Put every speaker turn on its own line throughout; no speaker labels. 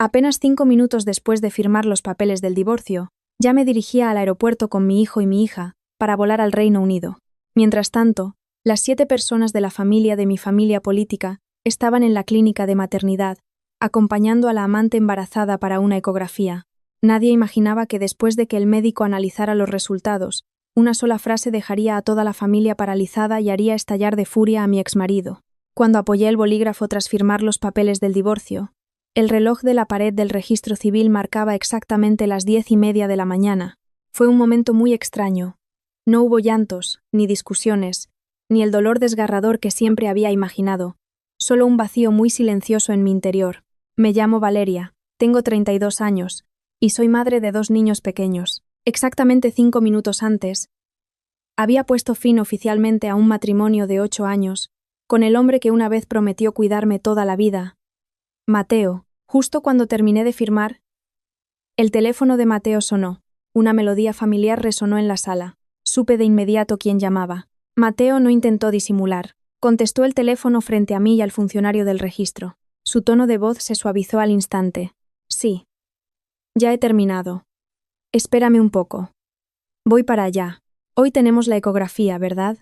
Apenas 5 minutos después de firmar los papeles del divorcio, ya me dirigía al aeropuerto con mi hijo y mi hija para volar al Reino Unido. Mientras tanto, las 7 personas de la familia de mi familia política estaban en la clínica de maternidad, acompañando a la amante embarazada para una ecografía. Nadie imaginaba que después de que el médico analizara los resultados, una sola frase dejaría a toda la familia paralizada y haría estallar de furia a mi exmarido. Cuando apoyé el bolígrafo tras firmar los papeles del divorcio, el reloj de la pared del registro civil marcaba exactamente las 10:30 de la mañana. Fue un momento muy extraño. No hubo llantos, ni discusiones, ni el dolor desgarrador que siempre había imaginado, solo un vacío muy silencioso en mi interior. Me llamo Valeria, tengo 32 años, y soy madre de 2 niños pequeños. Exactamente 5 minutos antes, había puesto fin oficialmente a un matrimonio de 8 años, con el hombre que una vez prometió cuidarme toda la vida, Mateo. Justo cuando terminé de firmar, el teléfono de Mateo sonó. Una melodía familiar resonó en la sala. Supe de inmediato quién llamaba. Mateo no intentó disimular. Contestó el teléfono frente a mí y al funcionario del registro. Su tono de voz se suavizó al instante. Sí. Ya he terminado. Espérame un poco. Voy para allá. Hoy tenemos la ecografía, ¿verdad?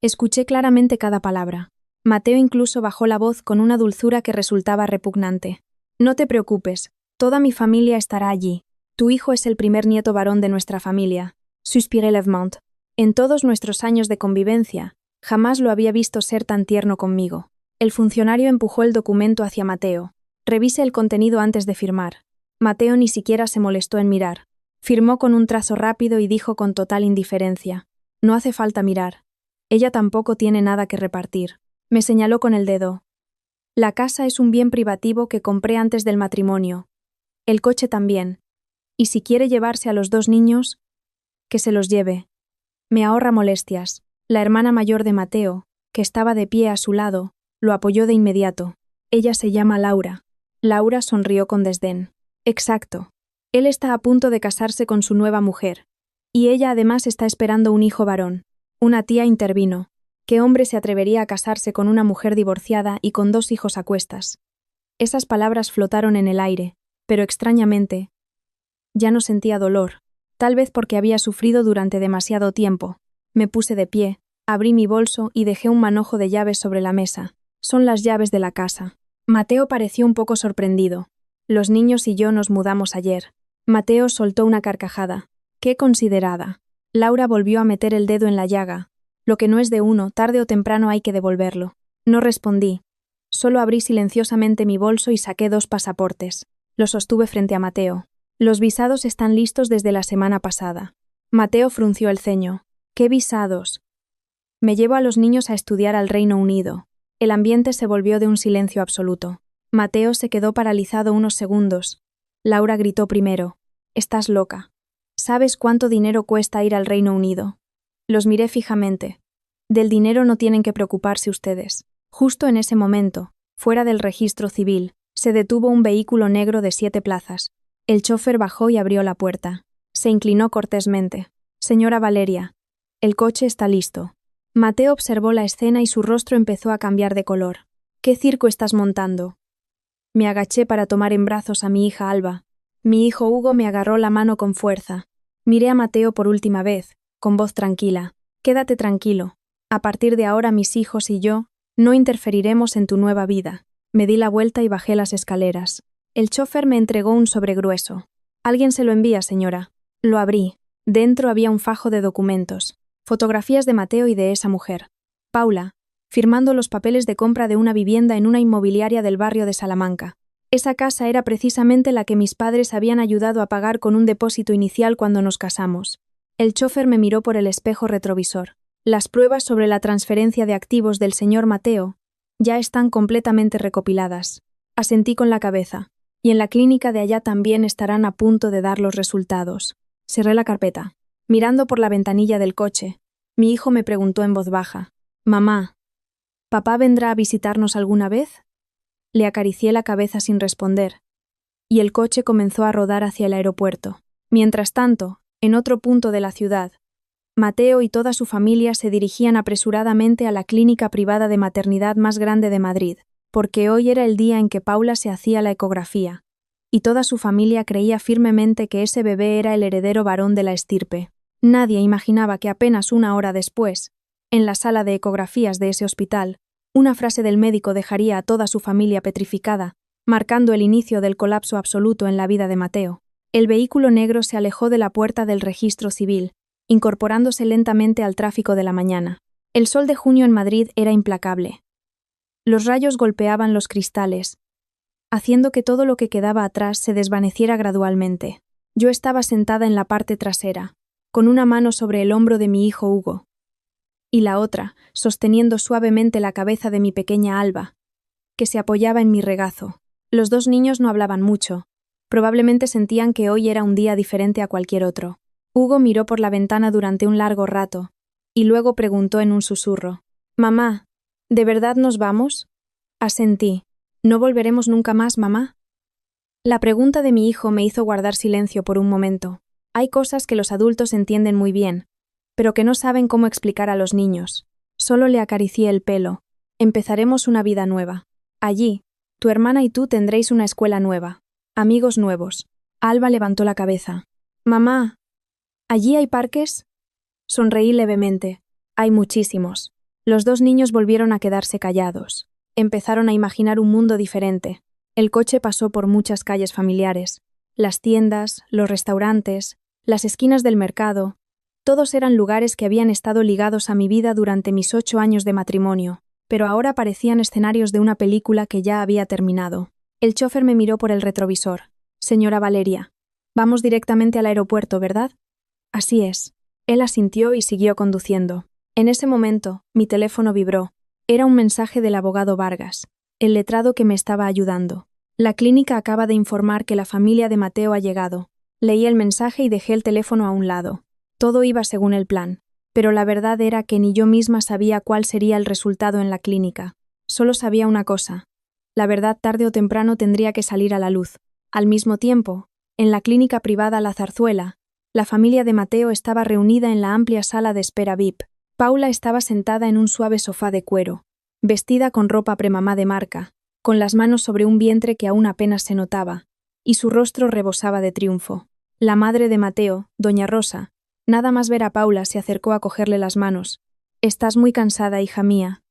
Escuché claramente cada palabra. Mateo incluso bajó la voz con una dulzura que resultaba repugnante. No te preocupes, toda mi familia estará allí. Tu hijo es el primer nieto varón de nuestra familia. Suspiré levemente. En todos nuestros años de convivencia, jamás lo había visto ser tan tierno conmigo. El funcionario empujó el documento hacia Mateo. Revise el contenido antes de firmar. Mateo ni siquiera se molestó en mirar. Firmó con un trazo rápido y dijo con total indiferencia: No hace falta mirar. Ella tampoco tiene nada que repartir. Me señaló con el dedo. La casa es un bien privativo que compré antes del matrimonio. El coche también. Y si quiere llevarse a los 2 niños, que se los lleve. Me ahorra molestias. La hermana mayor de Mateo, que estaba de pie a su lado, lo apoyó de inmediato. Ella se llama Laura. Laura sonrió con desdén. Exacto. Él está a punto de casarse con su nueva mujer. Y ella además está esperando un hijo varón. Una tía intervino. ¿Qué hombre se atrevería a casarse con una mujer divorciada y con 2 hijos a cuestas? Esas palabras flotaron en el aire, pero extrañamente, ya no sentía dolor, tal vez porque había sufrido durante demasiado tiempo. Me puse de pie, abrí mi bolso y dejé un manojo de llaves sobre la mesa. Son las llaves de la casa. Mateo pareció un poco sorprendido. Los niños y yo nos mudamos ayer. Mateo soltó una carcajada. ¡Qué considerada! Laura volvió a meter el dedo en la llaga. Lo que no es de uno, tarde o temprano hay que devolverlo. No respondí. Solo abrí silenciosamente mi bolso y saqué 2 pasaportes. Los sostuve frente a Mateo. Los visados están listos desde la semana pasada. Mateo frunció el ceño. ¿Qué visados? Me llevo a los niños a estudiar al Reino Unido. El ambiente se volvió de un silencio absoluto. Mateo se quedó paralizado unos segundos. Laura gritó primero. Estás loca. ¿Sabes cuánto dinero cuesta ir al Reino Unido? Los miré fijamente. Del dinero no tienen que preocuparse ustedes. Justo en ese momento, fuera del registro civil, se detuvo un vehículo negro de 7 plazas. El chofer bajó y abrió la puerta. Se inclinó cortésmente. Señora Valeria, el coche está listo. Mateo observó la escena y su rostro empezó a cambiar de color. ¿Qué circo estás montando? Me agaché para tomar en brazos a mi hija Alba. Mi hijo Hugo me agarró la mano con fuerza. Miré a Mateo por última vez, con voz tranquila. Quédate tranquilo. A partir de ahora mis hijos y yo no interferiremos en tu nueva vida. Me di la vuelta y bajé las escaleras. El chofer me entregó un sobre grueso. Alguien se lo envía, señora. Lo abrí. Dentro había un fajo de documentos. Fotografías de Mateo y de esa mujer. Paula, firmando los papeles de compra de una vivienda en una inmobiliaria del barrio de Salamanca. Esa casa era precisamente la que mis padres habían ayudado a pagar con un depósito inicial cuando nos casamos. El chofer me miró por el espejo retrovisor. Las pruebas sobre la transferencia de activos del señor Mateo ya están completamente recopiladas. Asentí con la cabeza. Y en la clínica de allá también estarán a punto de dar los resultados. Cerré la carpeta. Mirando por la ventanilla del coche, mi hijo me preguntó en voz baja: «Mamá, ¿papá vendrá a visitarnos alguna vez?» Le acaricié la cabeza sin responder, y el coche comenzó a rodar hacia el aeropuerto. Mientras tanto, en otro punto de la ciudad, Mateo y toda su familia se dirigían apresuradamente a la clínica privada de maternidad más grande de Madrid, porque hoy era el día en que Paula se hacía la ecografía. y toda su familia creía firmemente que ese bebé era el heredero varón de la estirpe. Nadie imaginaba que apenas una hora después, en la sala de ecografías de ese hospital, una frase del médico dejaría a toda su familia petrificada, marcando el inicio del colapso absoluto en la vida de Mateo. El vehículo negro se alejó de la puerta del registro civil, incorporándose lentamente al tráfico de la mañana. El sol de junio en Madrid era implacable. Los rayos golpeaban los cristales, haciendo que todo lo que quedaba atrás se desvaneciera gradualmente. Yo estaba sentada en la parte trasera, con una mano sobre el hombro de mi hijo Hugo, y la otra sosteniendo suavemente la cabeza de mi pequeña Alba, que se apoyaba en mi regazo. Los dos niños no hablaban mucho. Probablemente sentían que hoy era un día diferente a cualquier otro. Hugo miró por la ventana durante un largo rato, y luego preguntó en un susurro: «Mamá, ¿de verdad nos vamos?» Asentí. «¿No volveremos nunca más, mamá?» La pregunta de mi hijo me hizo guardar silencio por un momento. Hay cosas que los adultos entienden muy bien, pero que no saben cómo explicar a los niños. Solo le acaricié el pelo. «Empezaremos una vida nueva. Allí, tu hermana y tú tendréis una escuela nueva, amigos nuevos». Alba levantó la cabeza. «Mamá, ¿allí hay parques?» Sonreí levemente. «Hay muchísimos». Los dos niños volvieron a quedarse callados. Empezaron a imaginar un mundo diferente. El coche pasó por muchas calles familiares. Las tiendas, los restaurantes, las esquinas del mercado, todos eran lugares que habían estado ligados a mi vida durante mis 8 años de matrimonio, pero ahora parecían escenarios de una película que ya había terminado. El chófer me miró por el retrovisor. «Señora Valeria, vamos directamente al aeropuerto, ¿verdad?» «Así es». Él asintió y siguió conduciendo. En ese momento, mi teléfono vibró. Era un mensaje del abogado Vargas, el letrado que me estaba ayudando. «La clínica acaba de informar que la familia de Mateo ha llegado». Leí el mensaje y dejé el teléfono a un lado. Todo iba según el plan, pero la verdad era que ni yo misma sabía cuál sería el resultado en la clínica. Solo sabía una cosa: la verdad tarde o temprano tendría que salir a la luz. Al mismo tiempo, en la clínica privada La Zarzuela, la familia de Mateo estaba reunida en la amplia sala de espera VIP. Paula estaba sentada en un suave sofá de cuero, vestida con ropa premamá de marca, con las manos sobre un vientre que aún apenas se notaba, y su rostro rebosaba de triunfo. La madre de Mateo, doña Rosa, nada más ver a Paula se acercó a cogerle las manos. «Estás muy cansada, hija mía».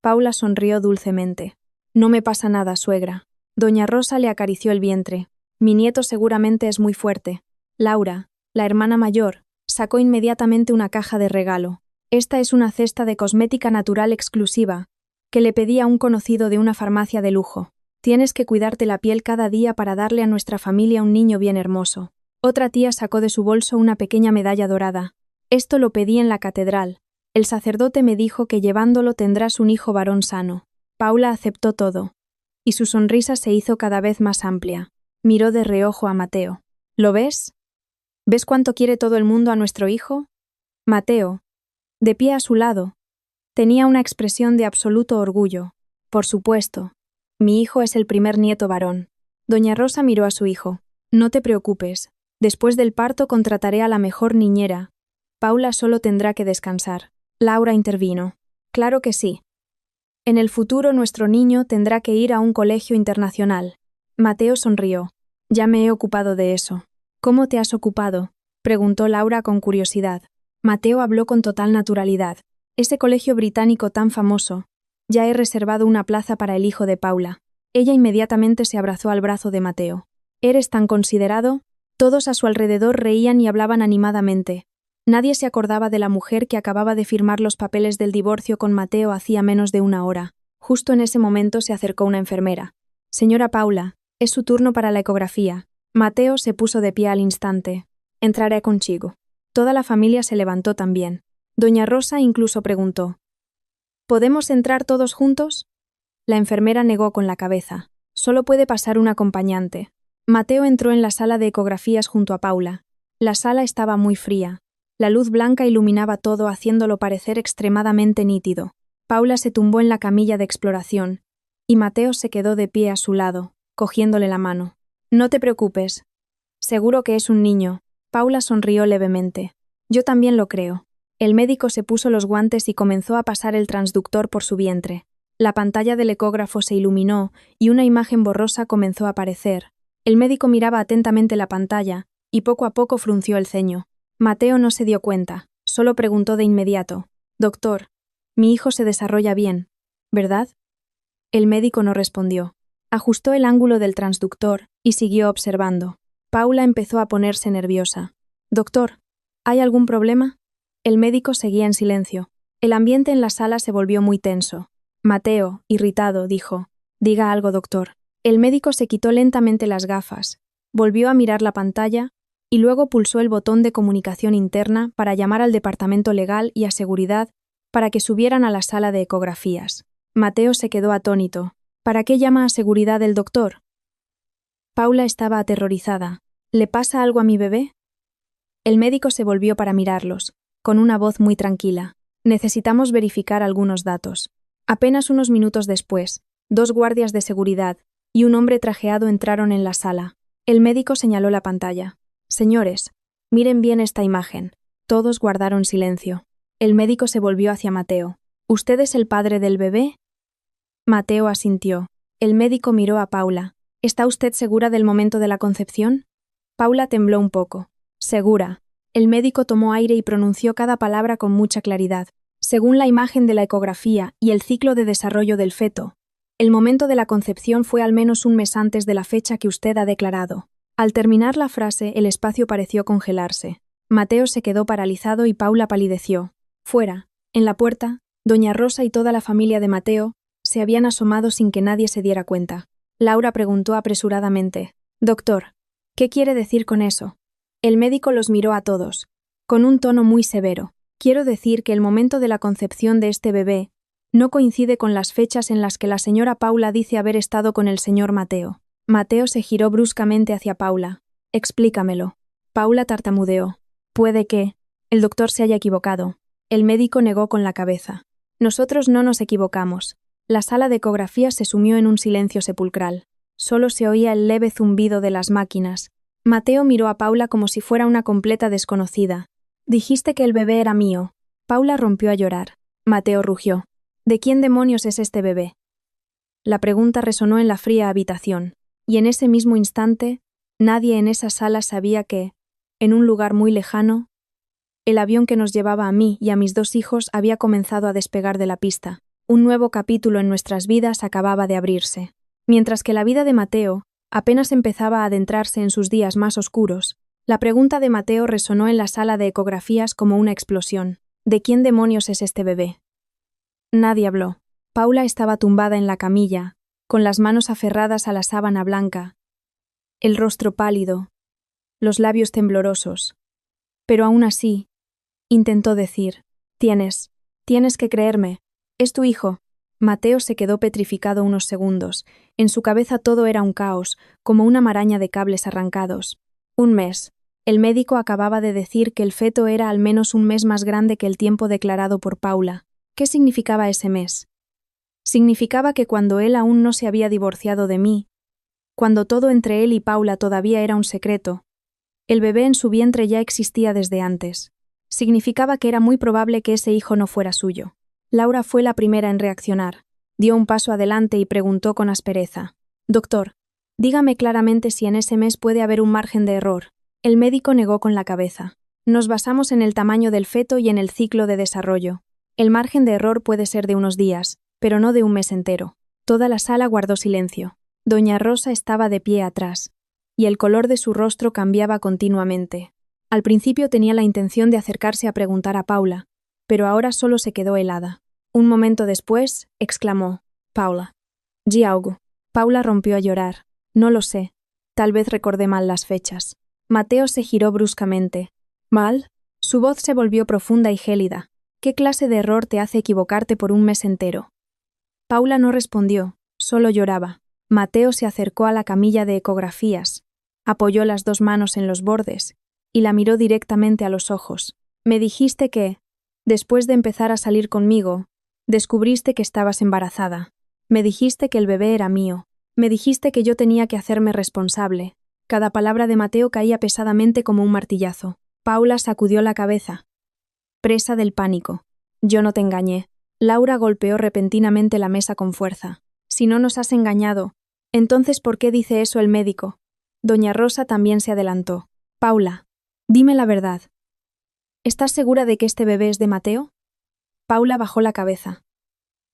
Paula sonrió dulcemente. «No me pasa nada, suegra». Doña Rosa le acarició el vientre. «Mi nieto seguramente es muy fuerte». Laura, la hermana mayor, sacó inmediatamente una caja de regalo. «Esta es una cesta de cosmética natural exclusiva, que le pedí a un conocido de una farmacia de lujo. Tienes que cuidarte la piel cada día para darle a nuestra familia un niño bien hermoso». Otra tía sacó de su bolso una pequeña medalla dorada. «Esto lo pedí en la catedral. El sacerdote me dijo que llevándolo tendrás un hijo varón sano». Paula aceptó todo, y su sonrisa se hizo cada vez más amplia. Miró de reojo a Mateo. «¿Lo ves? ¿Ves cuánto quiere todo el mundo a nuestro hijo?» Mateo, de pie a su lado, tenía una expresión de absoluto orgullo. «Por supuesto. Mi hijo es el primer nieto varón». Doña Rosa miró a su hijo. «No te preocupes. Después del parto contrataré a la mejor niñera. Paula solo tendrá que descansar». Laura intervino. «Claro que sí. En el futuro nuestro niño tendrá que ir a un colegio internacional». Mateo sonrió. «Ya me he ocupado de eso». «¿Cómo te has ocupado?», preguntó Laura con curiosidad. Mateo habló con total naturalidad. «Ese colegio británico tan famoso. Ya he reservado una plaza para el hijo de Paula». Ella inmediatamente se abrazó al brazo de Mateo. «¿Eres tan considerado?». Todos a su alrededor reían y hablaban animadamente. Nadie se acordaba de la mujer que acababa de firmar los papeles del divorcio con Mateo hacía menos de una hora. Justo en ese momento se acercó una enfermera. «Señora Paula, es su turno para la ecografía». Mateo se puso de pie al instante. «Entraré contigo». Toda la familia se levantó también. Doña Rosa incluso preguntó: «¿Podemos entrar todos juntos?». La enfermera negó con la cabeza. «Solo puede pasar un acompañante». Mateo entró en la sala de ecografías junto a Paula. La sala estaba muy fría. La luz blanca iluminaba todo haciéndolo parecer extremadamente nítido. Paula se tumbó en la camilla de exploración, y Mateo se quedó de pie a su lado, cogiéndole la mano. «No te preocupes. Seguro que es un niño». Paula sonrió levemente. «Yo también lo creo». El médico se puso los guantes y comenzó a pasar el transductor por su vientre. La pantalla del ecógrafo se iluminó y una imagen borrosa comenzó a aparecer. El médico miraba atentamente la pantalla, y poco a poco frunció el ceño. Mateo no se dio cuenta, solo preguntó de inmediato: «Doctor, mi hijo se desarrolla bien, ¿verdad?». El médico no respondió. Ajustó el ángulo del transductor y siguió observando. Paula empezó a ponerse nerviosa. «Doctor, ¿hay algún problema?». El médico seguía en silencio. El ambiente en la sala se volvió muy tenso. Mateo, irritado, dijo: «Diga algo, doctor». El médico se quitó lentamente las gafas, volvió a mirar la pantalla y luego pulsó el botón de comunicación interna para llamar al departamento legal y a seguridad para que subieran a la sala de ecografías. Mateo se quedó atónito. ¿Para qué llama a seguridad el doctor? Paula estaba aterrorizada. ¿Le pasa algo a mi bebé? El médico se volvió para mirarlos, con una voz muy tranquila. Necesitamos verificar algunos datos. Apenas unos minutos después, 2 guardias de seguridad y un hombre trajeado entraron en la sala. El médico señaló la pantalla. «Señores, miren bien esta imagen». Todos guardaron silencio. El médico se volvió hacia Mateo. «¿Usted es el padre del bebé?». Mateo asintió. El médico miró a Paula. «¿Está usted segura del momento de la concepción?». Paula tembló un poco. «Segura». El médico tomó aire y pronunció cada palabra con mucha claridad. «Según la imagen de la ecografía y el ciclo de desarrollo del feto, el momento de la concepción fue al menos un mes antes de la fecha que usted ha declarado». Al terminar la frase, el espacio pareció congelarse. Mateo se quedó paralizado y Paula palideció. Fuera, en la puerta, doña Rosa y toda la familia de Mateo se habían asomado sin que nadie se diera cuenta. Laura preguntó apresuradamente: «Doctor, ¿qué quiere decir con eso?». El médico los miró a todos, con un tono muy severo. «Quiero decir que el momento de la concepción de este bebé no coincide con las fechas en las que la señora Paula dice haber estado con el señor Mateo». Mateo se giró bruscamente hacia Paula. «Explícamelo». Paula tartamudeó. «Puede que el doctor se haya equivocado». El médico negó con la cabeza. «Nosotros no nos equivocamos». La sala de ecografía se sumió en un silencio sepulcral. Solo se oía el leve zumbido de las máquinas. Mateo miró a Paula como si fuera una completa desconocida. «Dijiste que el bebé era mío». Paula rompió a llorar. Mateo rugió. «¿De quién demonios es este bebé?». La pregunta resonó en la fría habitación, y en ese mismo instante, nadie en esa sala sabía que, en un lugar muy lejano, el avión que nos llevaba a mí y a mis 2 hijos había comenzado a despegar de la pista. Un nuevo capítulo en nuestras vidas acababa de abrirse. Mientras que la vida de Mateo apenas empezaba a adentrarse en sus días más oscuros, la pregunta de Mateo resonó en la sala de ecografías como una explosión. ¿De quién demonios es este bebé? Nadie habló. Paula estaba tumbada en la camilla, con las manos aferradas a la sábana blanca, el rostro pálido, los labios temblorosos. Pero aún así, intentó decir: Tienes que creerme. Es tu hijo». Mateo se quedó petrificado unos segundos. En su cabeza todo era un caos, como una maraña de cables arrancados. Un mes. El médico acababa de decir que el feto era al menos un mes más grande que el tiempo declarado por Paula. ¿Qué significaba ese mes? Significaba que cuando él aún no se había divorciado de mí, cuando todo entre él y Paula todavía era un secreto, el bebé en su vientre ya existía desde antes. Significaba que era muy probable que ese hijo no fuera suyo. Laura fue la primera en reaccionar. Dio un paso adelante y preguntó con aspereza: «Doctor, dígame claramente si en ese mes puede haber un margen de error». El médico negó con la cabeza. «Nos basamos en el tamaño del feto y en el ciclo de desarrollo. El margen de error puede ser de unos días, pero no de un mes entero». Toda la sala guardó silencio. Doña Rosa estaba de pie atrás, y el color de su rostro cambiaba continuamente. Al principio tenía la intención de acercarse a preguntar a Paula, pero ahora solo se quedó helada. Un momento después, exclamó: «Paula. Giaugo». Paula rompió a llorar. «No lo sé. Tal vez recordé mal las fechas». Mateo se giró bruscamente. «¿Mal?». Su voz se volvió profunda y gélida. «¿Qué clase de error te hace equivocarte por un mes entero?». Paula no respondió, solo lloraba. Mateo se acercó a la camilla de ecografías, apoyó las 2 manos en los bordes y la miró directamente a los ojos. «Me dijiste que, después de empezar a salir conmigo, descubriste que estabas embarazada. Me dijiste que el bebé era mío. Me dijiste que yo tenía que hacerme responsable». Cada palabra de Mateo caía pesadamente como un martillazo. Paula sacudió la cabeza, presa del pánico. «Yo no te engañé». Laura golpeó repentinamente la mesa con fuerza. «Si no nos has engañado, entonces ¿por qué dice eso el médico?». Doña Rosa también se adelantó. Paula, dime la verdad. ¿Estás segura de que este bebé es de Mateo? Paula bajó la cabeza.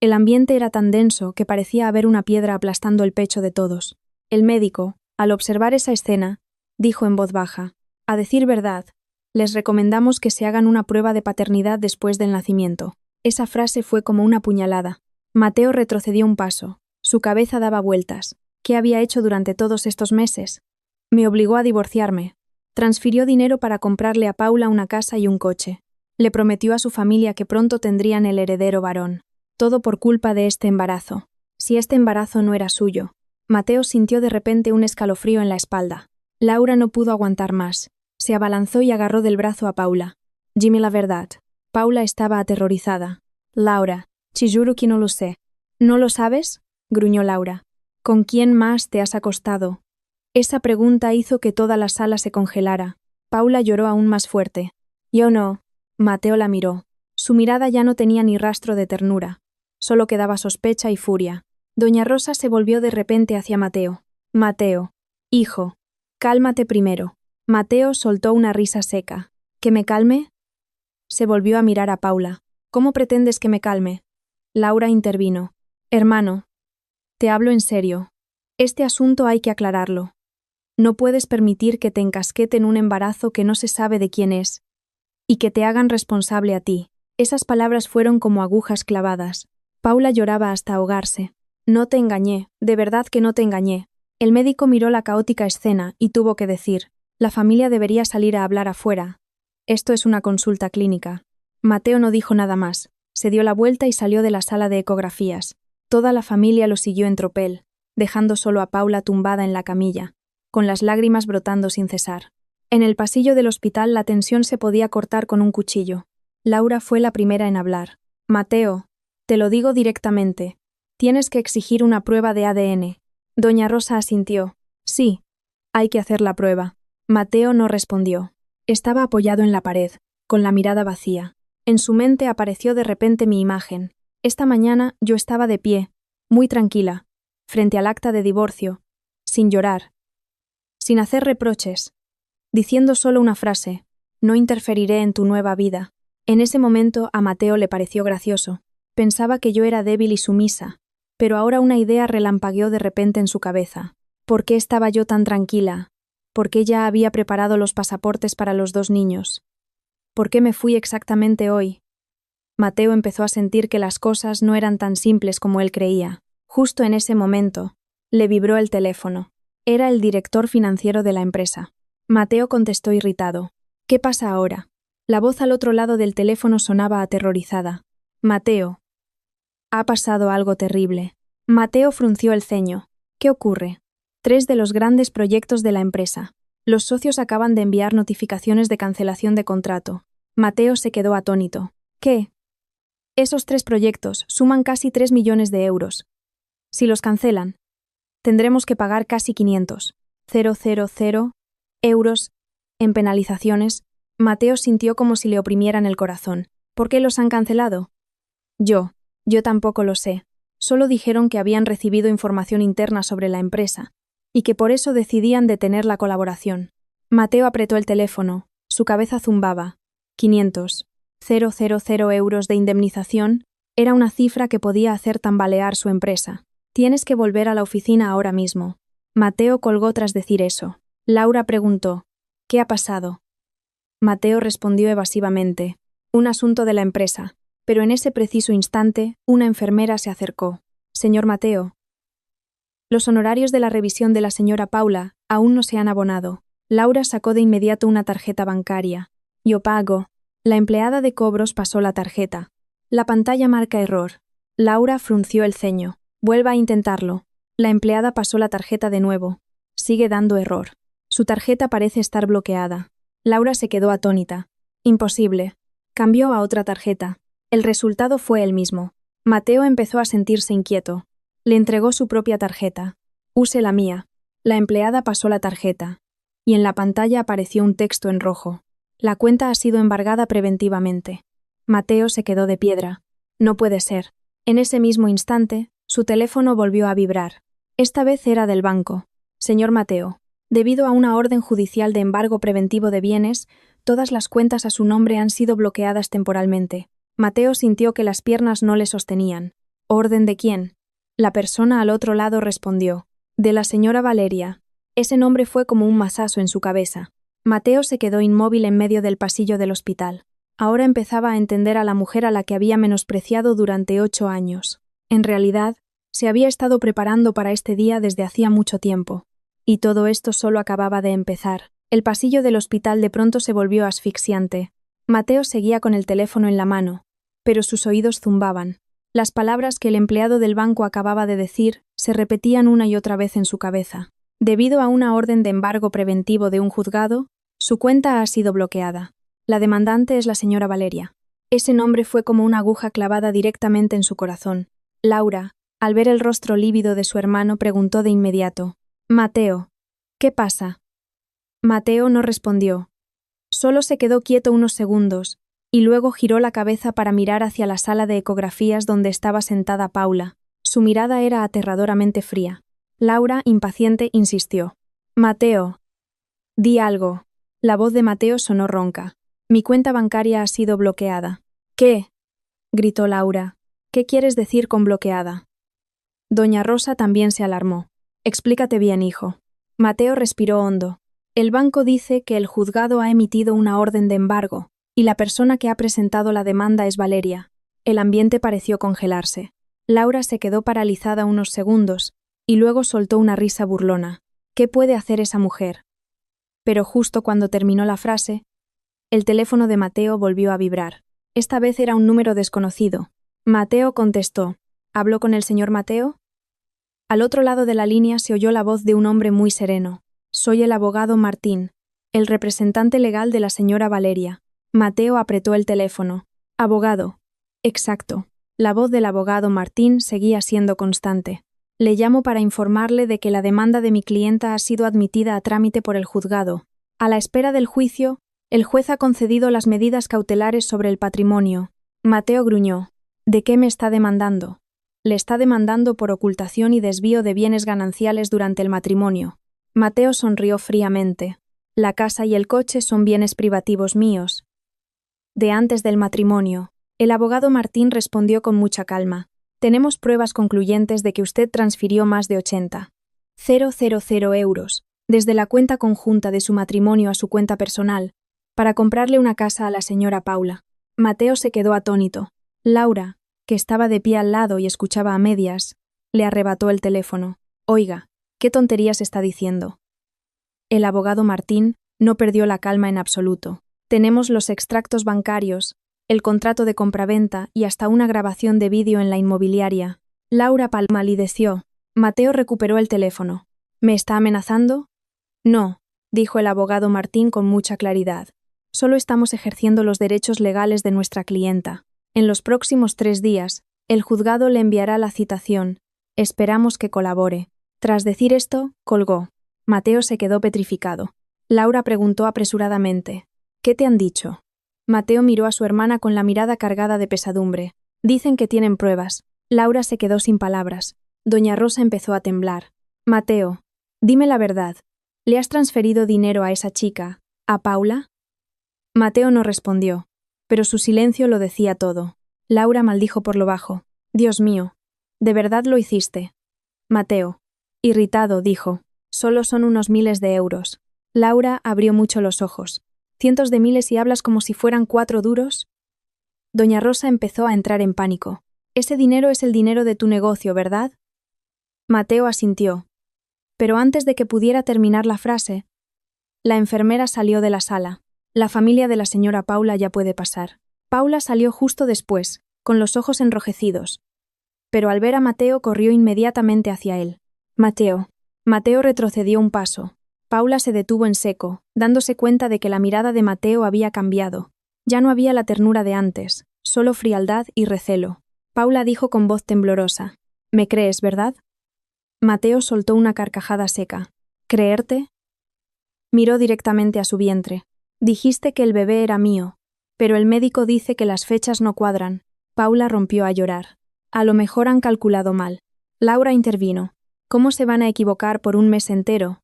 El ambiente era tan denso que parecía haber una piedra aplastando el pecho de todos. El médico, al observar esa escena, dijo en voz baja: a decir verdad, les recomendamos que se hagan una prueba de paternidad después del nacimiento. Esa frase fue como una puñalada. Mateo retrocedió un paso. Su cabeza daba vueltas. ¿Qué había hecho durante todos estos meses? Me obligó a divorciarme. Transfirió dinero para comprarle a Paula una casa y un coche. Le prometió a su familia que pronto tendrían el heredero varón. Todo por culpa de este embarazo. Si este embarazo no era suyo. Mateo sintió de repente un escalofrío en la espalda. Laura no pudo aguantar más. Se abalanzó y agarró del brazo a Paula. Dime la verdad. Paula estaba aterrorizada. Laura, te juro que no lo sé. ¿No lo sabes? Gruñó Laura. ¿Con quién más te has acostado? Esa pregunta hizo que toda la sala se congelara. Paula lloró aún más fuerte. Yo no. Mateo la miró. Su mirada ya no tenía ni rastro de ternura. Solo quedaba sospecha y furia. Doña Rosa se volvió de repente hacia Mateo. Mateo. Hijo. Cálmate primero. Mateo soltó una risa seca. ¿Que me calme? Se volvió a mirar a Paula. ¿Cómo pretendes que me calme? Laura intervino. Hermano. Te hablo en serio. Este asunto hay que aclararlo. No puedes permitir que te encasqueten un embarazo que no se sabe de quién es. Y que te hagan responsable a ti. Esas palabras fueron como agujas clavadas. Paula lloraba hasta ahogarse. No te engañé, de verdad que no te engañé. El médico miró la caótica escena y tuvo que decir: la familia debería salir a hablar afuera. Esto es una consulta clínica. Mateo no dijo nada más. Se dio la vuelta y salió de la sala de ecografías. Toda la familia lo siguió en tropel, dejando solo a Paula tumbada en la camilla, con las lágrimas brotando sin cesar. En el pasillo del hospital la tensión se podía cortar con un cuchillo. Laura fue la primera en hablar. Mateo, te lo digo directamente. Tienes que exigir una prueba de ADN. Doña Rosa asintió. Sí, hay que hacer la prueba. Mateo no respondió. Estaba apoyado en la pared, con la mirada vacía. En su mente apareció de repente mi imagen. Esta mañana yo estaba de pie, muy tranquila, frente al acta de divorcio, sin llorar, sin hacer reproches, diciendo solo una frase: no interferiré en tu nueva vida. En ese momento a Mateo le pareció gracioso. Pensaba que yo era débil y sumisa, pero ahora una idea relampagueó de repente en su cabeza. ¿Por qué estaba yo tan tranquila? ¿Por qué ya había preparado los pasaportes para los 2 niños? ¿Por qué me fui exactamente hoy? Mateo empezó a sentir que las cosas no eran tan simples como él creía. Justo en ese momento, le vibró el teléfono. Era el director financiero de la empresa. Mateo contestó irritado. ¿Qué pasa ahora? La voz al otro lado del teléfono sonaba aterrorizada. Mateo. Ha pasado algo terrible. Mateo frunció el ceño. ¿Qué ocurre? 3 de los grandes proyectos de la empresa. Los socios acaban de enviar notificaciones de cancelación de contrato. Mateo se quedó atónito. ¿Qué? Esos 3 proyectos suman casi 3 millones de euros. Si los cancelan, tendremos que pagar casi 500.000 euros en penalizaciones. Mateo sintió como si le oprimieran el corazón. ¿Por qué los han cancelado? Yo tampoco lo sé. Solo dijeron que habían recibido información interna sobre la empresa y que por eso decidían detener la colaboración. Mateo apretó el teléfono. Su cabeza zumbaba. 500.000 euros de indemnización era una cifra que podía hacer tambalear su empresa. Tienes que volver a la oficina ahora mismo. Mateo colgó tras decir eso. Laura preguntó: ¿qué ha pasado? Mateo respondió evasivamente: un asunto de la empresa. Pero en ese preciso instante, una enfermera se acercó. Señor Mateo. Los honorarios de la revisión de la señora Paula aún no se han abonado. Laura sacó de inmediato una tarjeta bancaria. Yo pago. La empleada de cobros pasó la tarjeta. La pantalla marca error. Laura frunció el ceño. Vuelva a intentarlo. La empleada pasó la tarjeta de nuevo. Sigue dando error. Su tarjeta parece estar bloqueada. Laura se quedó atónita. Imposible. Cambió a otra tarjeta. El resultado fue el mismo. Mateo empezó a sentirse inquieto. Le entregó su propia tarjeta. Use la mía. La empleada pasó la tarjeta. Y en la pantalla apareció un texto en rojo. La cuenta ha sido embargada preventivamente. Mateo se quedó de piedra. No puede ser. En ese mismo instante, su teléfono volvió a vibrar. Esta vez era del banco. Señor Mateo. Debido a una orden judicial de embargo preventivo de bienes, todas las cuentas a su nombre han sido bloqueadas temporalmente. Mateo sintió que las piernas no le sostenían. ¿Orden de quién? La persona al otro lado respondió. De la señora Valeria. Ese nombre fue como un mazazo en su cabeza. Mateo se quedó inmóvil en medio del pasillo del hospital. Ahora empezaba a entender a la mujer a la que había menospreciado durante 8 años. En realidad, se había estado preparando para este día desde hacía mucho tiempo. Y todo esto solo acababa de empezar. El pasillo del hospital de pronto se volvió asfixiante. Mateo seguía con el teléfono en la mano, pero sus oídos zumbaban. Las palabras que el empleado del banco acababa de decir se repetían una y otra vez en su cabeza. Debido a una orden de embargo preventivo de un juzgado, su cuenta ha sido bloqueada. La demandante es la señora Valeria. Ese nombre fue como una aguja clavada directamente en su corazón. Laura, al ver el rostro lívido de su hermano, preguntó de inmediato: «Mateo, ¿qué pasa?» Mateo no respondió. Solo se quedó quieto unos segundos, y luego giró la cabeza para mirar hacia la sala de ecografías donde estaba sentada Paula. Su mirada era aterradoramente fría. Laura, impaciente, insistió. «Mateo, di algo». La voz de Mateo sonó ronca. «Mi cuenta bancaria ha sido bloqueada». «¿Qué?», gritó Laura. «¿Qué quieres decir con bloqueada?» Doña Rosa también se alarmó. «Explícate bien, hijo». Mateo respiró hondo. «El banco dice que el juzgado ha emitido una orden de embargo, y la persona que ha presentado la demanda es Valeria». El ambiente pareció congelarse. Laura se quedó paralizada unos segundos, y luego soltó una risa burlona. «¿Qué puede hacer esa mujer?». Pero justo cuando terminó la frase, el teléfono de Mateo volvió a vibrar. Esta vez era un número desconocido. Mateo contestó. «¿Habló con el señor Mateo?». Al otro lado de la línea se oyó la voz de un hombre muy sereno. «Soy el abogado Martín, el representante legal de la señora Valeria». Mateo apretó el teléfono. «Abogado». «Exacto». La voz del abogado Martín seguía siendo constante. «Le llamo para informarle de que la demanda de mi clienta ha sido admitida a trámite por el juzgado. A la espera del juicio, el juez ha concedido las medidas cautelares sobre el patrimonio». Mateo gruñó. «¿De qué me está demandando?». «Le está demandando por ocultación y desvío de bienes gananciales durante el matrimonio». Mateo sonrió fríamente. «La casa y el coche son bienes privativos míos». «De antes del matrimonio». El abogado Martín respondió con mucha calma. «Tenemos pruebas concluyentes de que usted transfirió más de 80.000 euros desde la cuenta conjunta de su matrimonio a su cuenta personal para comprarle una casa a la señora Paula». Mateo se quedó atónito. Laura, que estaba de pie al lado y escuchaba a medias, le arrebató el teléfono. «Oiga, ¿qué tonterías está diciendo?». El abogado Martín no perdió la calma en absoluto. «Tenemos los extractos bancarios, el contrato de compraventa y hasta una grabación de vídeo en la inmobiliaria». Laura palideció. Mateo recuperó el teléfono. «¿Me está amenazando?». «No», dijo el abogado Martín con mucha claridad. «Solo estamos ejerciendo los derechos legales de nuestra clienta. En los próximos 3 días, el juzgado le enviará la citación. Esperamos que colabore». Tras decir esto, colgó. Mateo se quedó petrificado. Laura preguntó apresuradamente. «¿Qué te han dicho?». Mateo miró a su hermana con la mirada cargada de pesadumbre. «Dicen que tienen pruebas». Laura se quedó sin palabras. Doña Rosa empezó a temblar. «Mateo, dime la verdad. ¿Le has transferido dinero a esa chica, a Paula?». Mateo no respondió, pero su silencio lo decía todo. Laura maldijo por lo bajo. «Dios mío, ¿de verdad lo hiciste?». Mateo, irritado, dijo: «Solo son unos miles de euros». Laura abrió mucho los ojos. «¿Cientos de miles y hablas como si fueran 4 duros?». Doña Rosa empezó a entrar en pánico. «Ese dinero es el dinero de tu negocio, ¿verdad?». Mateo asintió. Pero antes de que pudiera terminar la frase, la enfermera salió de la sala. «La familia de la señora Paula ya puede pasar». Paula salió justo después, con los ojos enrojecidos. Pero al ver a Mateo corrió inmediatamente hacia él. «Mateo». Mateo retrocedió un paso. Paula se detuvo en seco, dándose cuenta de que la mirada de Mateo había cambiado. Ya no había la ternura de antes, solo frialdad y recelo. Paula dijo con voz temblorosa: «¿Me crees, verdad?». Mateo soltó una carcajada seca. «¿Creerte?». Miró directamente a su vientre. «Dijiste que el bebé era mío, pero el médico dice que las fechas no cuadran». Paula rompió a llorar. «A lo mejor han calculado mal». Laura intervino. «¿Cómo se van a equivocar por un mes entero?».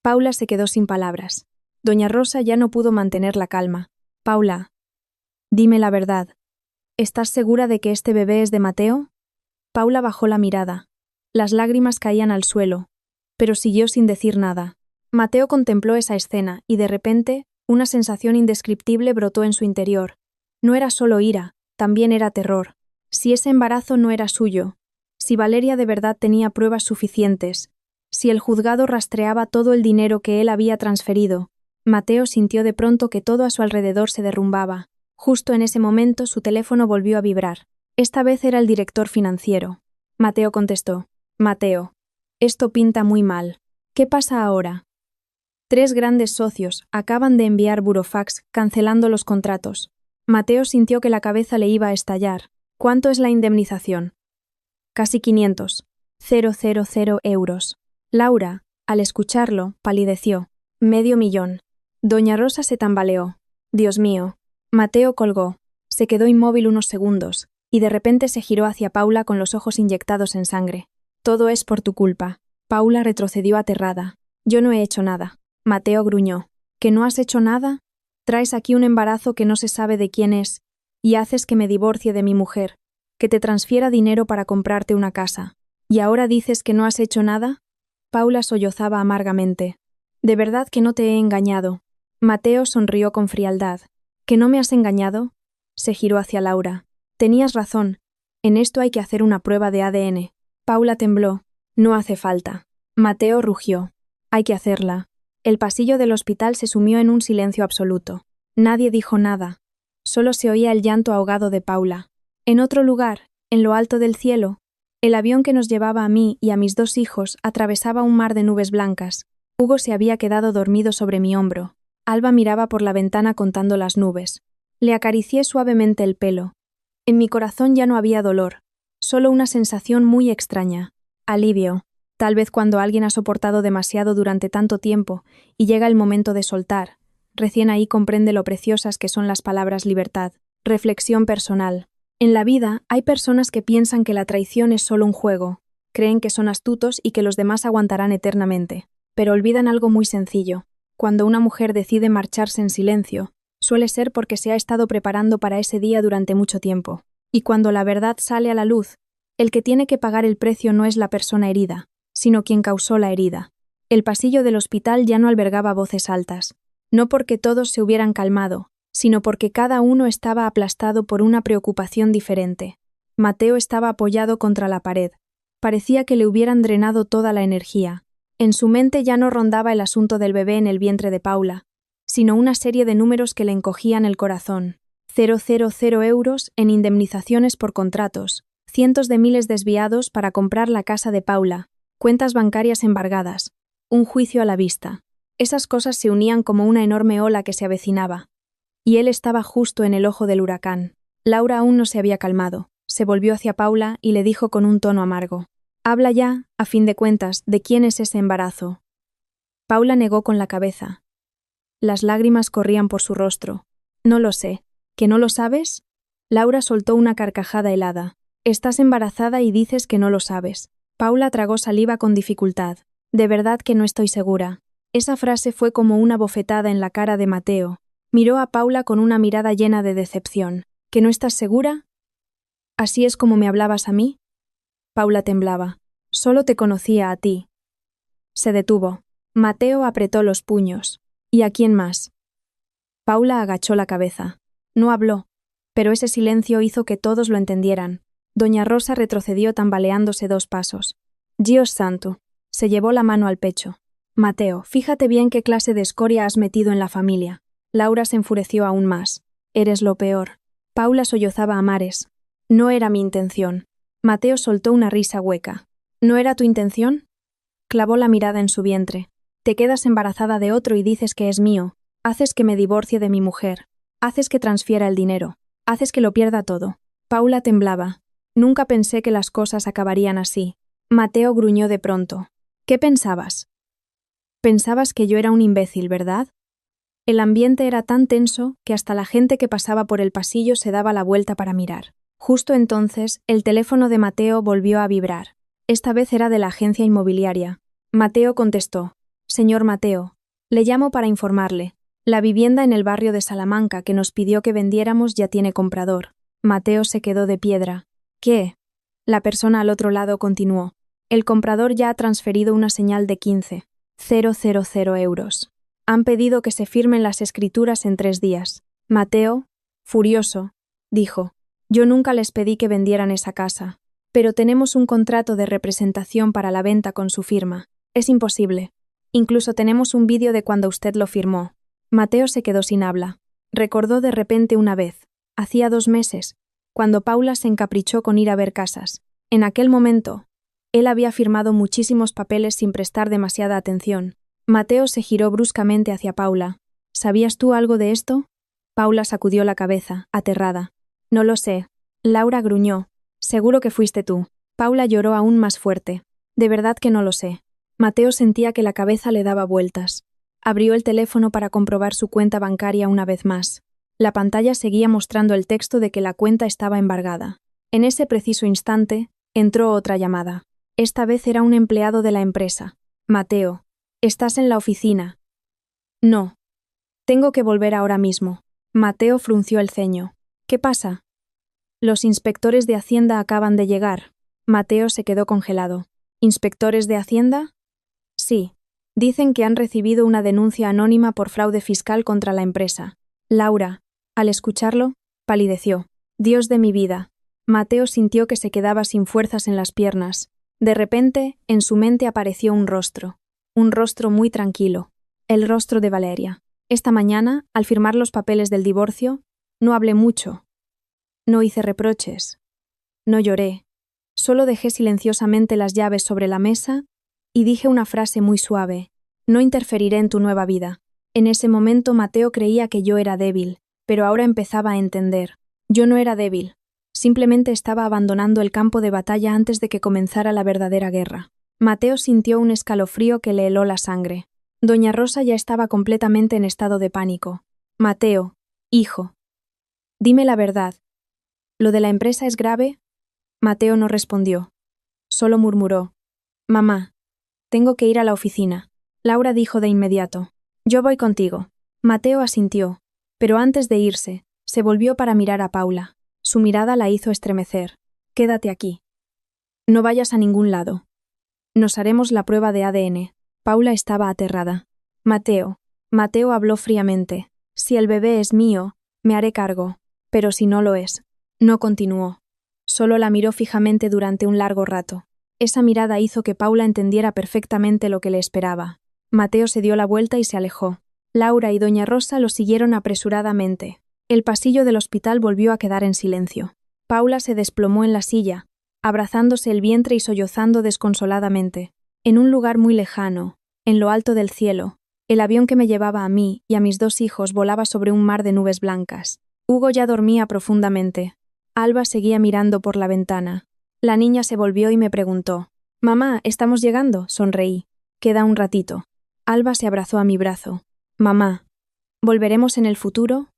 Paula se quedó sin palabras. Doña Rosa ya no pudo mantener la calma. Paula, dime la verdad. ¿Estás segura de que este bebé es de Mateo? Paula bajó la mirada. Las lágrimas caían al suelo, pero siguió sin decir nada. Mateo contempló esa escena y de repente, una sensación indescriptible brotó en su interior. No era solo ira, también era terror. Si ese embarazo no era suyo, si Valeria de verdad tenía pruebas suficientes, si el juzgado rastreaba todo el dinero que él había transferido, Mateo sintió de pronto que todo a su alrededor se derrumbaba. Justo en ese momento su teléfono volvió a vibrar. Esta vez era el director financiero. Mateo contestó. Mateo, esto pinta muy mal. ¿Qué pasa ahora? 3 grandes socios acaban de enviar burofax cancelando los contratos. Mateo sintió que la cabeza le iba a estallar. ¿Cuánto es la indemnización? Casi 500. 000 euros. Laura, al escucharlo, palideció. $500,000. Doña Rosa se tambaleó. Dios mío. Mateo colgó. Se quedó inmóvil unos segundos, y de repente se giró hacia Paula con los ojos inyectados en sangre. Todo es por tu culpa. Paula retrocedió aterrada. Yo no he hecho nada. Mateo gruñó. ¿Que no has hecho nada? Traes aquí un embarazo que no se sabe de quién es, y haces que me divorcie de mi mujer, que te transfiera dinero para comprarte una casa. ¿Y ahora dices que no has hecho nada? Paula sollozaba amargamente. De verdad que no te he engañado. Mateo sonrió con frialdad. ¿Que no me has engañado? Se giró hacia Laura. Tenías razón. En esto hay que hacer una prueba de ADN. Paula tembló. No hace falta. Mateo rugió. Hay que hacerla. El pasillo del hospital se sumió en un silencio absoluto. Nadie dijo nada. Solo se oía el llanto ahogado de Paula. En otro lugar, en lo alto del cielo, el avión que nos llevaba a mí y a mis 2 hijos atravesaba un mar de nubes blancas. Hugo se había quedado dormido sobre mi hombro. Alba miraba por la ventana contando las nubes. Le acaricié suavemente el pelo. En mi corazón ya no había dolor, solo una sensación muy extraña. Alivio. Tal vez cuando alguien ha soportado demasiado durante tanto tiempo y llega el momento de soltar, recién ahí comprende lo preciosas que son las palabras libertad. Reflexión personal. En la vida hay personas que piensan que la traición es solo un juego, creen que son astutos y que los demás aguantarán eternamente, pero olvidan algo muy sencillo. Cuando una mujer decide marcharse en silencio, suele ser porque se ha estado preparando para ese día durante mucho tiempo. Y cuando la verdad sale a la luz, el que tiene que pagar el precio no es la persona herida, sino quien causó la herida. El pasillo del hospital ya no albergaba voces altas, no porque todos se hubieran calmado, sino porque cada uno estaba aplastado por una preocupación diferente. Mateo estaba apoyado contra la pared. Parecía que le hubieran drenado toda la energía. En su mente ya no rondaba el asunto del bebé en el vientre de Paula, sino una serie de números que le encogían el corazón. 000 euros en indemnizaciones por contratos, cientos de miles desviados para comprar la casa de Paula, cuentas bancarias embargadas, un juicio a la vista. Esas cosas se unían como una enorme ola que se avecinaba. Y él estaba justo en el ojo del huracán. Laura aún no se había calmado. Se volvió hacia Paula y le dijo con un tono amargo. Habla ya, a fin de cuentas, de quién es ese embarazo. Paula negó con la cabeza. Las lágrimas corrían por su rostro. No lo sé. ¿Que no lo sabes? Laura soltó una carcajada helada. Estás embarazada y dices que no lo sabes. Paula tragó saliva con dificultad. De verdad que no estoy segura. Esa frase fue como una bofetada en la cara de Mateo. Miró a Paula con una mirada llena de decepción. ¿Que no estás segura? ¿Así es como me hablabas a mí? Paula temblaba. Solo te conocía a ti. Se detuvo. Mateo apretó los puños. ¿Y a quién más? Paula agachó la cabeza. No habló, pero ese silencio hizo que todos lo entendieran. Doña Rosa retrocedió tambaleándose 2 pasos. Dios santo. Se llevó la mano al pecho. Mateo, fíjate bien qué clase de escoria has metido en la familia. Laura se enfureció aún más. Eres lo peor. Paula sollozaba a mares. No era mi intención. Mateo soltó una risa hueca. ¿No era tu intención? Clavó la mirada en su vientre. Te quedas embarazada de otro y dices que es mío. Haces que me divorcie de mi mujer. Haces que transfiera el dinero. Haces que lo pierda todo. Paula temblaba. Nunca pensé que las cosas acabarían así. Mateo gruñó de pronto. ¿Qué pensabas? Pensabas que yo era un imbécil, ¿verdad? El ambiente era tan tenso que hasta la gente que pasaba por el pasillo se daba la vuelta para mirar. Justo entonces, el teléfono de Mateo volvió a vibrar. Esta vez era de la agencia inmobiliaria. Mateo contestó. Señor Mateo, le llamo para informarle. La vivienda en el barrio de Salamanca que nos pidió que vendiéramos ya tiene comprador. Mateo se quedó de piedra. ¿Qué? La persona al otro lado continuó. El comprador ya ha transferido una señal de 15.000 euros. Han pedido que se firmen las escrituras en 3 días. Mateo, furioso, dijo: yo nunca les pedí que vendieran esa casa. Pero tenemos un contrato de representación para la venta con su firma. Es imposible. Incluso tenemos un vídeo de cuando usted lo firmó. Mateo se quedó sin habla. Recordó de repente una vez, hacía 2 meses, cuando Paula se encaprichó con ir a ver casas. En aquel momento, él había firmado muchísimos papeles sin prestar demasiada atención. Mateo se giró bruscamente hacia Paula. ¿Sabías tú algo de esto? Paula sacudió la cabeza, aterrada. No lo sé. Laura gruñó. Seguro que fuiste tú. Paula lloró aún más fuerte. De verdad que no lo sé. Mateo sentía que la cabeza le daba vueltas. Abrió el teléfono para comprobar su cuenta bancaria una vez más. La pantalla seguía mostrando el texto de que la cuenta estaba embargada. En ese preciso instante, entró otra llamada. Esta vez era un empleado de la empresa. Mateo, ¿estás en la oficina? No. Tengo que volver ahora mismo. Mateo frunció el ceño. ¿Qué pasa? Los inspectores de Hacienda acaban de llegar. Mateo se quedó congelado. ¿Inspectores de Hacienda? Sí. Dicen que han recibido una denuncia anónima por fraude fiscal contra la empresa. Laura, al escucharlo, palideció. Dios de mi vida. Mateo sintió que se quedaba sin fuerzas en las piernas. De repente, en su mente apareció un rostro muy tranquilo, el rostro de Valeria. Esta mañana, al firmar los papeles del divorcio, no hablé mucho. No hice reproches. No lloré. Solo dejé silenciosamente las llaves sobre la mesa y dije una frase muy suave. No interferiré en tu nueva vida. En ese momento Mateo creía que yo era débil, pero ahora empezaba a entender. Yo no era débil. Simplemente estaba abandonando el campo de batalla antes de que comenzara la verdadera guerra. Mateo sintió un escalofrío que le heló la sangre. Doña Rosa ya estaba completamente en estado de pánico. Mateo, hijo, dime la verdad. ¿Lo de la empresa es grave? Mateo no respondió. Solo murmuró: Mamá, tengo que ir a la oficina. Laura dijo de inmediato: Yo voy contigo. Mateo asintió, pero antes de irse, se volvió para mirar a Paula. Su mirada la hizo estremecer. Quédate aquí. No vayas a ningún lado. Nos haremos la prueba de ADN. Paula estaba aterrada. Mateo habló fríamente. Si el bebé es mío, me haré cargo. Pero si no lo es. No continuó. Solo la miró fijamente durante un largo rato. Esa mirada hizo que Paula entendiera perfectamente lo que le esperaba. Mateo se dio la vuelta y se alejó. Laura y doña Rosa lo siguieron apresuradamente. El pasillo del hospital volvió a quedar en silencio. Paula se desplomó en la silla, abrazándose el vientre y sollozando desconsoladamente. En un lugar muy lejano, en lo alto del cielo, el avión que me llevaba a mí y a mis 2 hijos volaba sobre un mar de nubes blancas. Hugo ya dormía profundamente. Alba seguía mirando por la ventana. La niña se volvió y me preguntó: «Mamá, ¿estamos llegando?». Sonreí. «Queda un ratito». Alba se abrazó a mi brazo. «Mamá, ¿volveremos en el futuro?».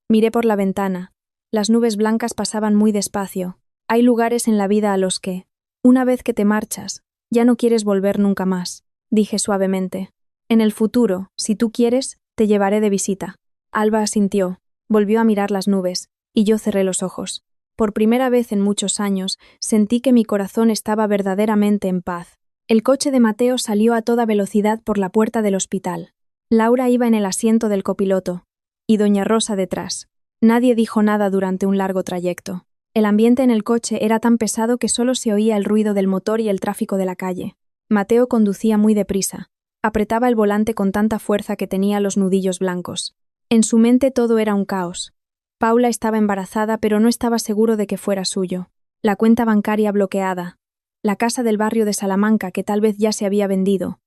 Miré por la ventana. Las nubes blancas pasaban muy despacio. Hay lugares en la vida a los que, una vez que te marchas, ya no quieres volver nunca más, dije suavemente. En el futuro, si tú quieres, te llevaré de visita. Alba asintió, volvió a mirar las nubes, y yo cerré los ojos. Por primera vez en muchos años, sentí que mi corazón estaba verdaderamente en paz. El coche de Mateo salió a toda velocidad por la puerta del hospital. Laura iba en el asiento del copiloto, y doña Rosa detrás. Nadie dijo nada durante un largo trayecto. El ambiente en el coche era tan pesado que solo se oía el ruido del motor y el tráfico de la calle. Mateo conducía muy deprisa. Apretaba el volante con tanta fuerza que tenía los nudillos blancos. En su mente todo era un caos. Paula estaba embarazada, pero no estaba seguro de que fuera suyo. La cuenta bancaria bloqueada. La casa del barrio de Salamanca que tal vez ya se había vendido.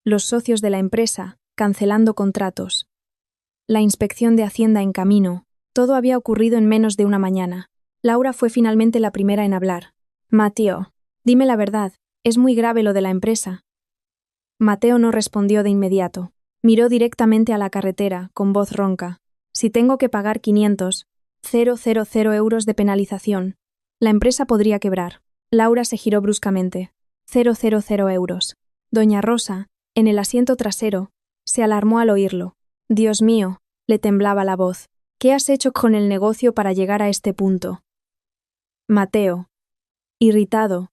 Los socios de la empresa, cancelando contratos. La inspección de Hacienda en camino. Todo había ocurrido en menos de una mañana. Laura fue finalmente la primera en hablar. «Mateo, dime la verdad, es muy grave lo de la empresa». Mateo no respondió de inmediato. Miró directamente a la carretera, con voz ronca. «Si tengo que pagar 500.000 euros de penalización, la empresa podría quebrar». Laura se giró bruscamente. 000 euros. Doña Rosa, En el asiento trasero, se alarmó al oírlo. Dios mío, le temblaba la voz. ¿Qué has hecho con el negocio para llegar a este punto? Mateo, irritado,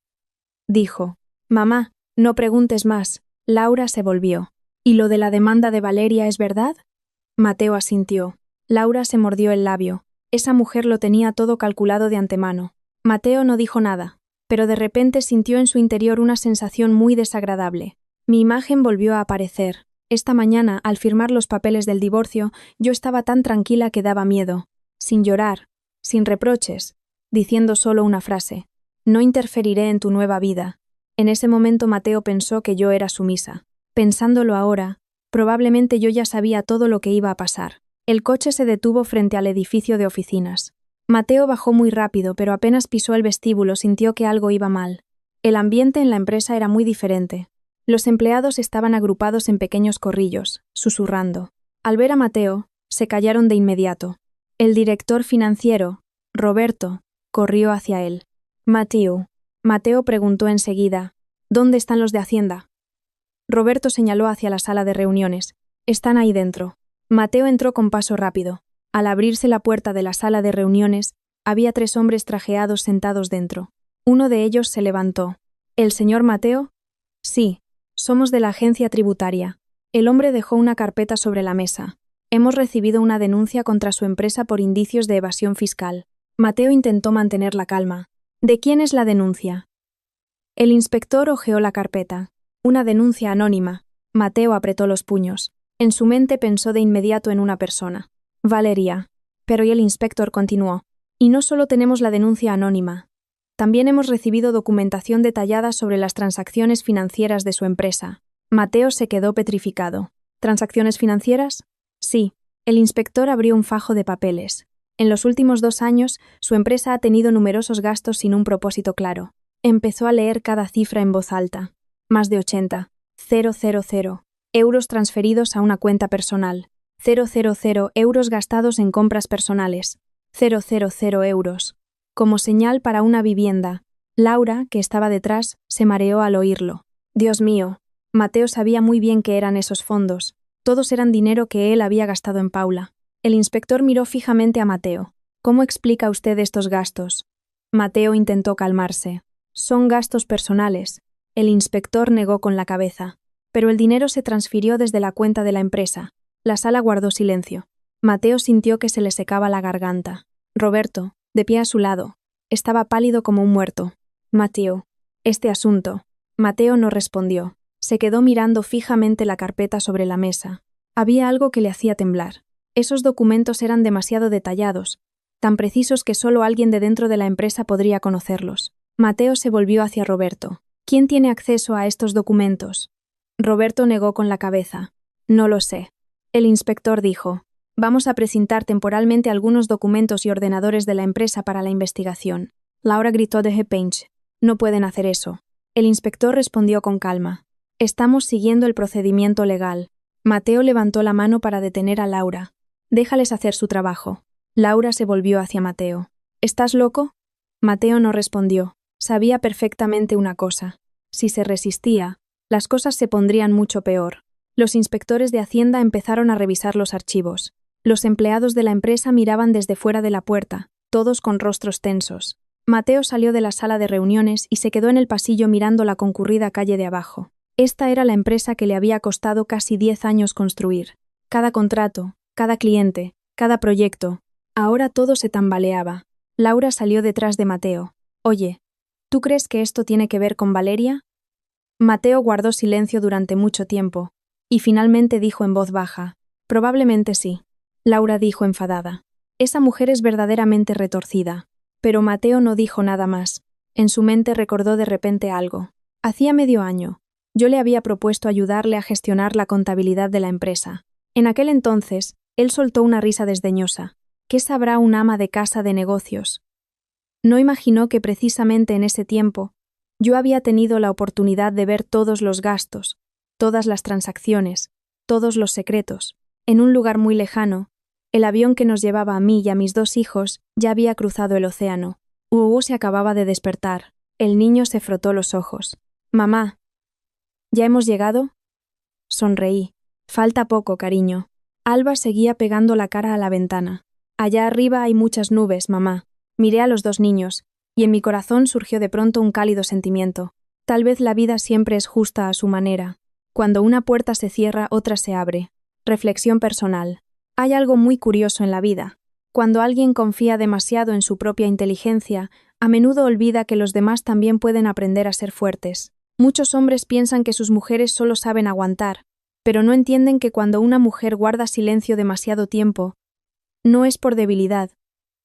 dijo. Mamá, no preguntes más. Laura se volvió. ¿Y lo de la demanda de Valeria es verdad? Mateo asintió. Laura se mordió el labio. Esa mujer lo tenía todo calculado de antemano. Mateo no dijo nada, pero de repente sintió en su interior una sensación muy desagradable. Mi imagen volvió a aparecer. Esta mañana, al firmar los papeles del divorcio, yo estaba tan tranquila que daba miedo. Sin llorar, sin reproches, diciendo solo una frase. No interferiré en tu nueva vida. En ese momento Mateo pensó que yo era sumisa. Pensándolo ahora, probablemente yo ya sabía todo lo que iba a pasar. El coche se detuvo frente al edificio de oficinas. Mateo bajó muy rápido, pero apenas pisó el vestíbulo sintió que algo iba mal. El ambiente en la empresa era muy diferente. Los empleados estaban agrupados en pequeños corrillos, susurrando. Al ver a Mateo, se callaron de inmediato. El director financiero, Roberto, corrió hacia él. Mateo preguntó enseguida, ¿dónde están los de Hacienda? Roberto señaló hacia la sala de reuniones. Están ahí dentro. Mateo entró con paso rápido. Al abrirse la puerta de la sala de reuniones, había 3 hombres trajeados sentados dentro. Uno de ellos se levantó. ¿El señor Mateo? Sí, somos de la agencia tributaria. El hombre dejó una carpeta sobre la mesa. Hemos recibido una denuncia contra su empresa por indicios de evasión fiscal. Mateo intentó mantener la calma. ¿De quién es la denuncia? El inspector hojeó la carpeta. Una denuncia anónima. Mateo apretó los puños. En su mente pensó de inmediato en una persona. Valeria. Pero y el inspector continuó. Y no solo tenemos la denuncia anónima. También hemos recibido documentación detallada sobre las transacciones financieras de su empresa. Mateo se quedó petrificado. ¿Transacciones financieras? Sí. El inspector abrió un fajo de papeles. En los últimos 2 años, su empresa ha tenido numerosos gastos sin un propósito claro. Empezó a leer cada cifra en voz alta. Más de 80,000 euros transferidos a una cuenta personal. 000 euros gastados en compras personales. 000 euros. Como señal para una vivienda. Laura, que estaba detrás, se mareó al oírlo. Dios mío. Mateo sabía muy bien qué eran esos fondos. Todos eran dinero que él había gastado en Paula. El inspector miró fijamente a Mateo. ¿Cómo explica usted estos gastos? Mateo intentó calmarse. Son gastos personales. El inspector negó con la cabeza. Pero el dinero se transfirió desde la cuenta de la empresa. La sala guardó silencio. Mateo sintió que se le secaba la garganta. Roberto, de pie a su lado, estaba pálido como un muerto. Mateo, este asunto. Mateo no respondió. Se quedó mirando fijamente la carpeta sobre la mesa. Había algo que le hacía temblar. Esos documentos eran demasiado detallados, tan precisos que solo alguien de dentro de la empresa podría conocerlos. Mateo se volvió hacia Roberto. ¿Quién tiene acceso a estos documentos? Roberto negó con la cabeza. No lo sé. El inspector dijo. Vamos a precintar temporalmente algunos documentos y ordenadores de la empresa para la investigación. Laura gritó de Hepenge. No pueden hacer eso. El inspector respondió con calma. Estamos siguiendo el procedimiento legal. Mateo levantó la mano para detener a Laura. Déjales hacer su trabajo. Laura se volvió hacia Mateo. ¿Estás loco? Mateo no respondió. Sabía perfectamente una cosa. Si se resistía, las cosas se pondrían mucho peor. Los inspectores de Hacienda empezaron a revisar los archivos. Los empleados de la empresa miraban desde fuera de la puerta, todos con rostros tensos. Mateo salió de la sala de reuniones y se quedó en el pasillo mirando la concurrida calle de abajo. Esta era la empresa que le había costado casi 10 años construir. Cada contrato, cada cliente, cada proyecto. Ahora todo se tambaleaba. Laura salió detrás de Mateo. Oye, ¿tú crees que esto tiene que ver con Valeria? Mateo guardó silencio durante mucho tiempo, y finalmente dijo en voz baja. Probablemente sí. Laura dijo enfadada. Esa mujer es verdaderamente retorcida. Pero Mateo no dijo nada más. En su mente recordó de repente algo. Hacía medio año. Yo le había propuesto ayudarle a gestionar la contabilidad de la empresa. En aquel entonces, él soltó una risa desdeñosa. ¿Qué sabrá un ama de casa de negocios? No imaginó que precisamente en ese tiempo, yo había tenido la oportunidad de ver todos los gastos, todas las transacciones, todos los secretos. En un lugar muy lejano, el avión que nos llevaba a mí y a mis 2 hijos ya había cruzado el océano. Hugo se acababa de despertar. El niño se frotó los ojos. «Mamá, ¿ya hemos llegado?» Sonreí. Falta poco, cariño. Alba seguía pegando la cara a la ventana. Allá arriba hay muchas nubes, mamá. Miré a los dos niños, y en mi corazón surgió de pronto un cálido sentimiento. Tal vez la vida siempre es justa a su manera. Cuando una puerta se cierra, otra se abre. Reflexión personal. Hay algo muy curioso en la vida. Cuando alguien confía demasiado en su propia inteligencia, a menudo olvida que los demás también pueden aprender a ser fuertes. Muchos hombres piensan que sus mujeres solo saben aguantar, pero no entienden que cuando una mujer guarda silencio demasiado tiempo, no es por debilidad,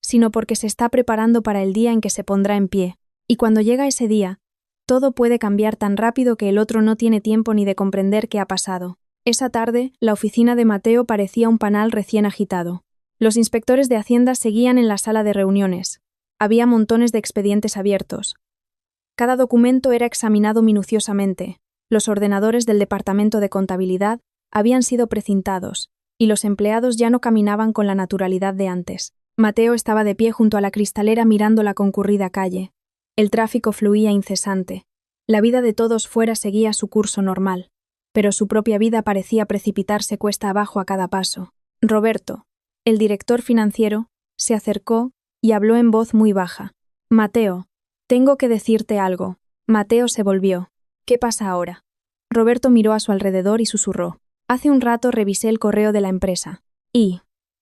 sino porque se está preparando para el día en que se pondrá en pie. Y cuando llega ese día, todo puede cambiar tan rápido que el otro no tiene tiempo ni de comprender qué ha pasado. Esa tarde, la oficina de Mateo parecía un panal recién agitado. Los inspectores de Hacienda seguían en la sala de reuniones. Había montones de expedientes abiertos. Cada documento era examinado minuciosamente. Los ordenadores del departamento de contabilidad habían sido precintados, y los empleados ya no caminaban con la naturalidad de antes. Mateo estaba de pie junto a la cristalera mirando la concurrida calle. El tráfico fluía incesante. La vida de todos fuera seguía su curso normal, pero su propia vida parecía precipitarse cuesta abajo a cada paso. Roberto, el director financiero, se acercó y habló en voz muy baja. Mateo, tengo que decirte algo. Mateo se volvió. ¿Qué pasa ahora? Roberto miró a su alrededor y susurró. Hace un rato revisé el correo de la empresa. Y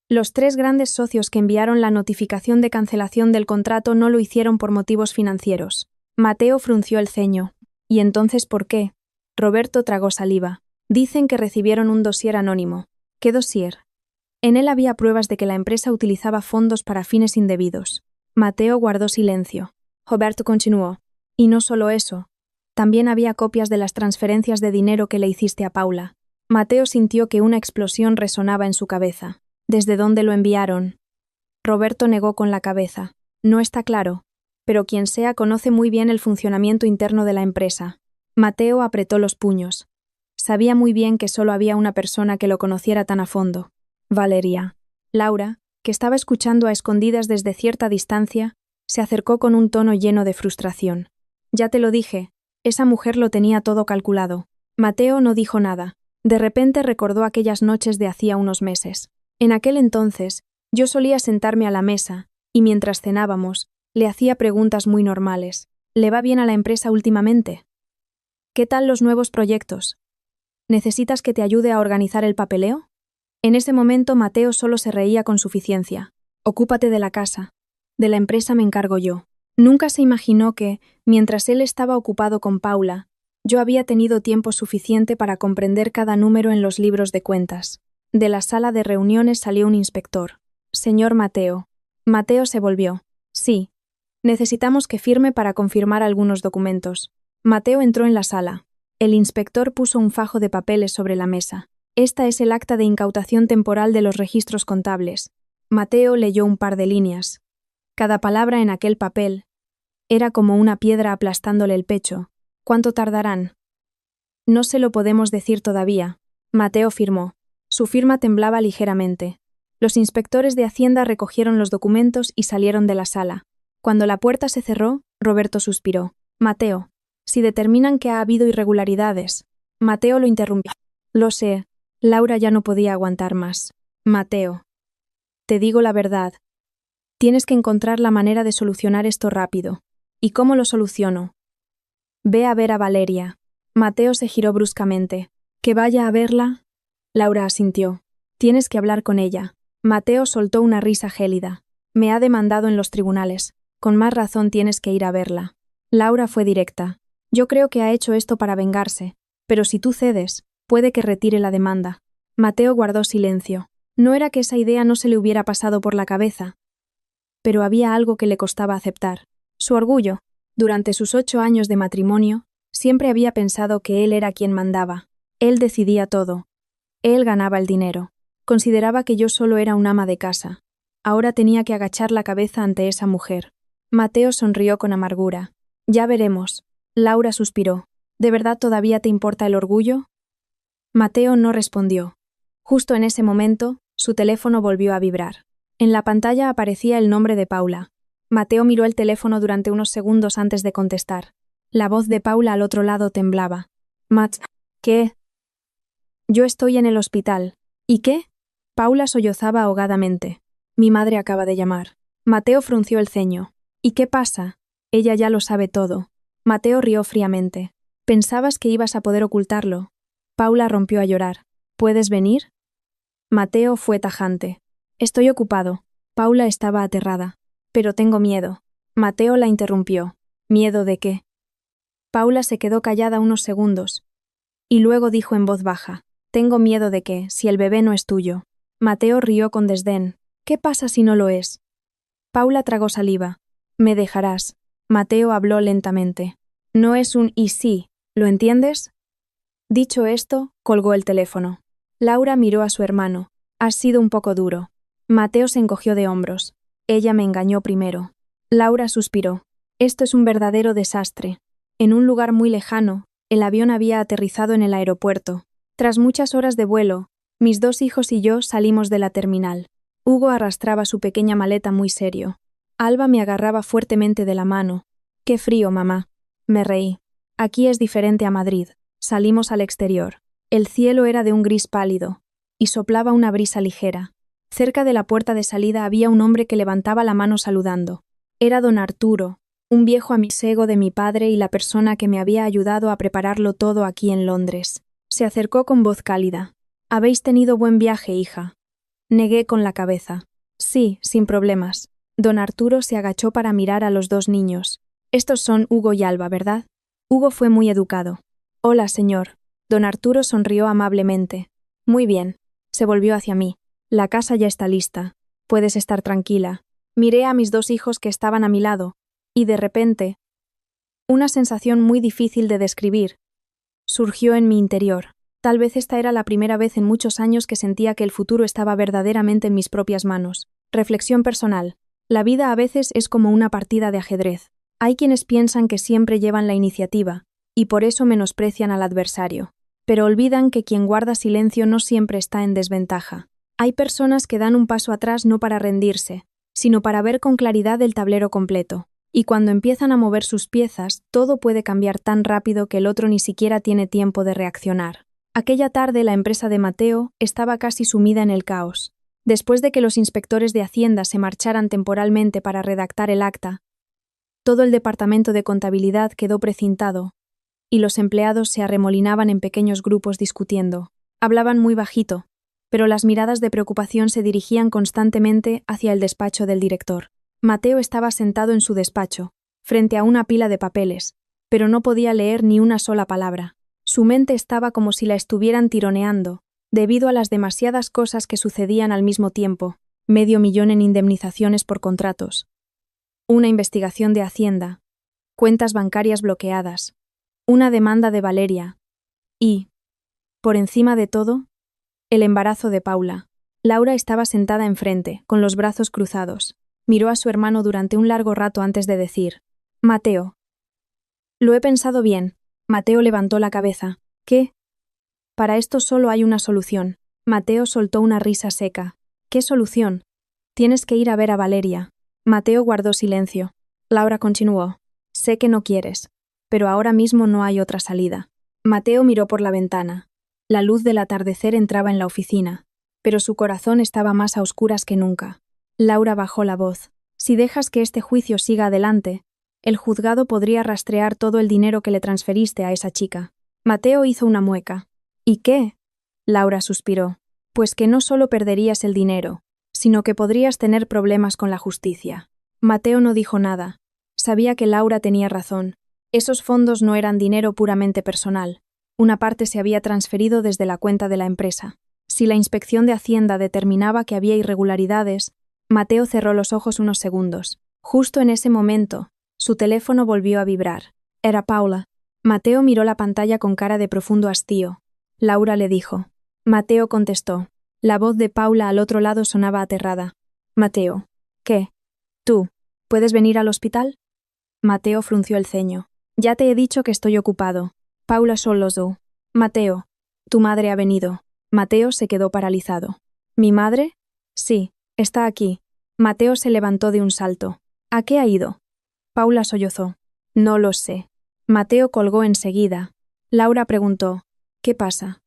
los 3 grandes socios que enviaron la notificación de cancelación del contrato no lo hicieron por motivos financieros. Mateo frunció el ceño. ¿Y entonces por qué? Roberto tragó saliva. Dicen que recibieron un dossier anónimo. ¿Qué dossier? En él había pruebas de que la empresa utilizaba fondos para fines indebidos. Mateo guardó silencio. Roberto continuó. Y no solo eso. También había copias de las transferencias de dinero que le hiciste a Paula. Mateo sintió que una explosión resonaba en su cabeza. ¿Desde dónde lo enviaron? Roberto negó con la cabeza. No está claro, pero quien sea conoce muy bien el funcionamiento interno de la empresa. Mateo apretó los puños. Sabía muy bien que solo había una persona que lo conociera tan a fondo. Valeria. Laura, que estaba escuchando a escondidas desde cierta distancia, se acercó con un tono lleno de frustración. Ya te lo dije, esa mujer lo tenía todo calculado. Mateo no dijo nada. De repente recordó aquellas noches de hacía unos meses. En aquel entonces, yo solía sentarme a la mesa, y mientras cenábamos, le hacía preguntas muy normales. ¿Le va bien a la empresa últimamente? ¿Qué tal los nuevos proyectos? ¿Necesitas que te ayude a organizar el papeleo? En ese momento Mateo solo se reía con suficiencia. Ocúpate de la casa. De la empresa me encargo yo. Nunca se imaginó que, mientras él estaba ocupado con Paula, yo había tenido tiempo suficiente para comprender cada número en los libros de cuentas. De la sala de reuniones salió un inspector. Señor Mateo. Mateo se volvió. Sí. Necesitamos que firme para confirmar algunos documentos. Mateo entró en la sala. El inspector puso un fajo de papeles sobre la mesa. Esta es el acta de incautación temporal de los registros contables. Mateo leyó un par de líneas. Cada palabra en aquel papel era como una piedra aplastándole el pecho. ¿Cuánto tardarán? No se lo podemos decir todavía. Mateo firmó. Su firma temblaba ligeramente. Los inspectores de Hacienda recogieron los documentos y salieron de la sala. Cuando la puerta se cerró, Roberto suspiró. Mateo, si determinan que ha habido irregularidades. Mateo lo interrumpió. Lo sé. Laura ya no podía aguantar más. Mateo. Te digo la verdad. Tienes que encontrar la manera de solucionar esto rápido. ¿Y cómo lo soluciono? Ve a ver a Valeria. Mateo se giró bruscamente. ¿Que vaya a verla? Laura asintió. Tienes que hablar con ella. Mateo soltó una risa gélida. Me ha demandado en los tribunales. Con más razón tienes que ir a verla. Laura fue directa. Yo creo que ha hecho esto para vengarse, pero si tú cedes, puede que retire la demanda. Mateo guardó silencio. No era que esa idea no se le hubiera pasado por la cabeza, pero había algo que le costaba aceptar. Su orgullo. Durante sus 8 años de matrimonio, siempre había pensado que él era quien mandaba. Él decidía todo. Él ganaba el dinero. Consideraba que yo solo era un ama de casa. Ahora tenía que agachar la cabeza ante esa mujer. Mateo sonrió con amargura. Ya veremos. Laura suspiró. ¿De verdad todavía te importa el orgullo? Mateo no respondió. Justo en ese momento, su teléfono volvió a vibrar. En la pantalla aparecía el nombre de Paula. Mateo miró el teléfono durante unos segundos antes de contestar. La voz de Paula al otro lado temblaba. Matt, ¿qué? Yo estoy en el hospital. ¿Y qué? Paula sollozaba ahogadamente. Mi madre acaba de llamar. Mateo frunció el ceño. ¿Y qué pasa? Ella ya lo sabe todo. Mateo rió fríamente. ¿Pensabas que ibas a poder ocultarlo? Paula rompió a llorar. ¿Puedes venir? Mateo fue tajante. Estoy ocupado. Paula estaba aterrada. Pero tengo miedo. Mateo la interrumpió. ¿Miedo de qué? Paula se quedó callada unos segundos. Y luego dijo en voz baja. Tengo miedo de que, si el bebé no es tuyo. Mateo rió con desdén. ¿Qué pasa si no lo es? Paula tragó saliva. Me dejarás. Mateo habló lentamente. No es un y sí, ¿lo entiendes? Dicho esto, colgó el teléfono. Laura miró a su hermano. Has sido un poco duro. Mateo se encogió de hombros. Ella me engañó primero. Laura suspiró. Esto es un verdadero desastre. En un lugar muy lejano, el avión había aterrizado en el aeropuerto. Tras muchas horas de vuelo, mis 2 hijos y yo salimos de la terminal. Hugo arrastraba su pequeña maleta muy serio. Alba me agarraba fuertemente de la mano. Qué frío, mamá. Me reí. Aquí es diferente a Madrid. Salimos al exterior. El cielo era de un gris pálido, y soplaba una brisa ligera. Cerca de la puerta de salida había un hombre que levantaba la mano saludando. Era don Arturo, un viejo amigo de mi padre y la persona que me había ayudado a prepararlo todo aquí en Londres. Se acercó con voz cálida. ¿Habéis tenido buen viaje, hija? Negué con la cabeza. Sí, sin problemas. Don Arturo se agachó para mirar a los 2 niños. Estos son Hugo y Alba, ¿verdad? Hugo fue muy educado. Hola, señor. Don Arturo sonrió amablemente. Muy bien. Se volvió hacia mí. La casa ya está lista. Puedes estar tranquila. Miré a mis 2 hijos que estaban a mi lado, y de repente, una sensación muy difícil de describir surgió en mi interior. Tal vez esta era la primera vez en muchos años que sentía que el futuro estaba verdaderamente en mis propias manos. Reflexión personal. La vida a veces es como una partida de ajedrez. Hay quienes piensan que siempre llevan la iniciativa, y por eso menosprecian al adversario. Pero olvidan que quien guarda silencio no siempre está en desventaja. Hay personas que dan un paso atrás no para rendirse, sino para ver con claridad el tablero completo. Y cuando empiezan a mover sus piezas, todo puede cambiar tan rápido que el otro ni siquiera tiene tiempo de reaccionar. Aquella tarde la empresa de Mateo estaba casi sumida en el caos. Después de que los inspectores de Hacienda se marcharan temporalmente para redactar el acta, todo el departamento de contabilidad quedó precintado, y los empleados se arremolinaban en pequeños grupos discutiendo. Hablaban muy bajito, pero las miradas de preocupación se dirigían constantemente hacia el despacho del director. Mateo estaba sentado en su despacho, frente a una pila de papeles, pero no podía leer ni una sola palabra. Su mente estaba como si la estuvieran tironeando, debido a las demasiadas cosas que sucedían al mismo tiempo: 500.000 en indemnizaciones por contratos, una investigación de Hacienda, cuentas bancarias bloqueadas, una demanda de Valeria y, por encima de todo, el embarazo de Paula. Laura estaba sentada enfrente, con los brazos cruzados. Miró a su hermano durante un largo rato antes de decir: Mateo. Lo he pensado bien. Mateo levantó la cabeza. ¿Qué? Para esto solo hay una solución. Mateo soltó una risa seca. ¿Qué solución? Tienes que ir a ver a Valeria. Mateo guardó silencio. Laura continuó. Sé que no quieres, pero ahora mismo no hay otra salida. Mateo miró por la ventana. La luz del atardecer entraba en la oficina, pero su corazón estaba más a oscuras que nunca. Laura bajó la voz. Si dejas que este juicio siga adelante, el juzgado podría rastrear todo el dinero que le transferiste a esa chica. Mateo hizo una mueca. ¿Y qué? Laura suspiró. Pues que no solo perderías el dinero, sino que podrías tener problemas con la justicia. Mateo no dijo nada. Sabía que Laura tenía razón. Esos fondos no eran dinero puramente personal. Una parte se había transferido desde la cuenta de la empresa. Si la inspección de Hacienda determinaba que había irregularidades, Mateo cerró los ojos unos segundos. Justo en ese momento, su teléfono volvió a vibrar. Era Paula. Mateo miró la pantalla con cara de profundo hastío. Laura le dijo. Mateo contestó. La voz de Paula al otro lado sonaba aterrada. Mateo. ¿Qué? ¿Tú? ¿Puedes venir al hospital? Mateo frunció el ceño. Ya te he dicho que estoy ocupado. Paula solo do. Mateo. Tu madre ha venido. Mateo se quedó paralizado. ¿Mi madre? Sí, está aquí. Mateo se levantó de un salto. ¿A qué ha ido? Paula sollozó. No lo sé. Mateo colgó enseguida. Laura preguntó. ¿Qué pasa?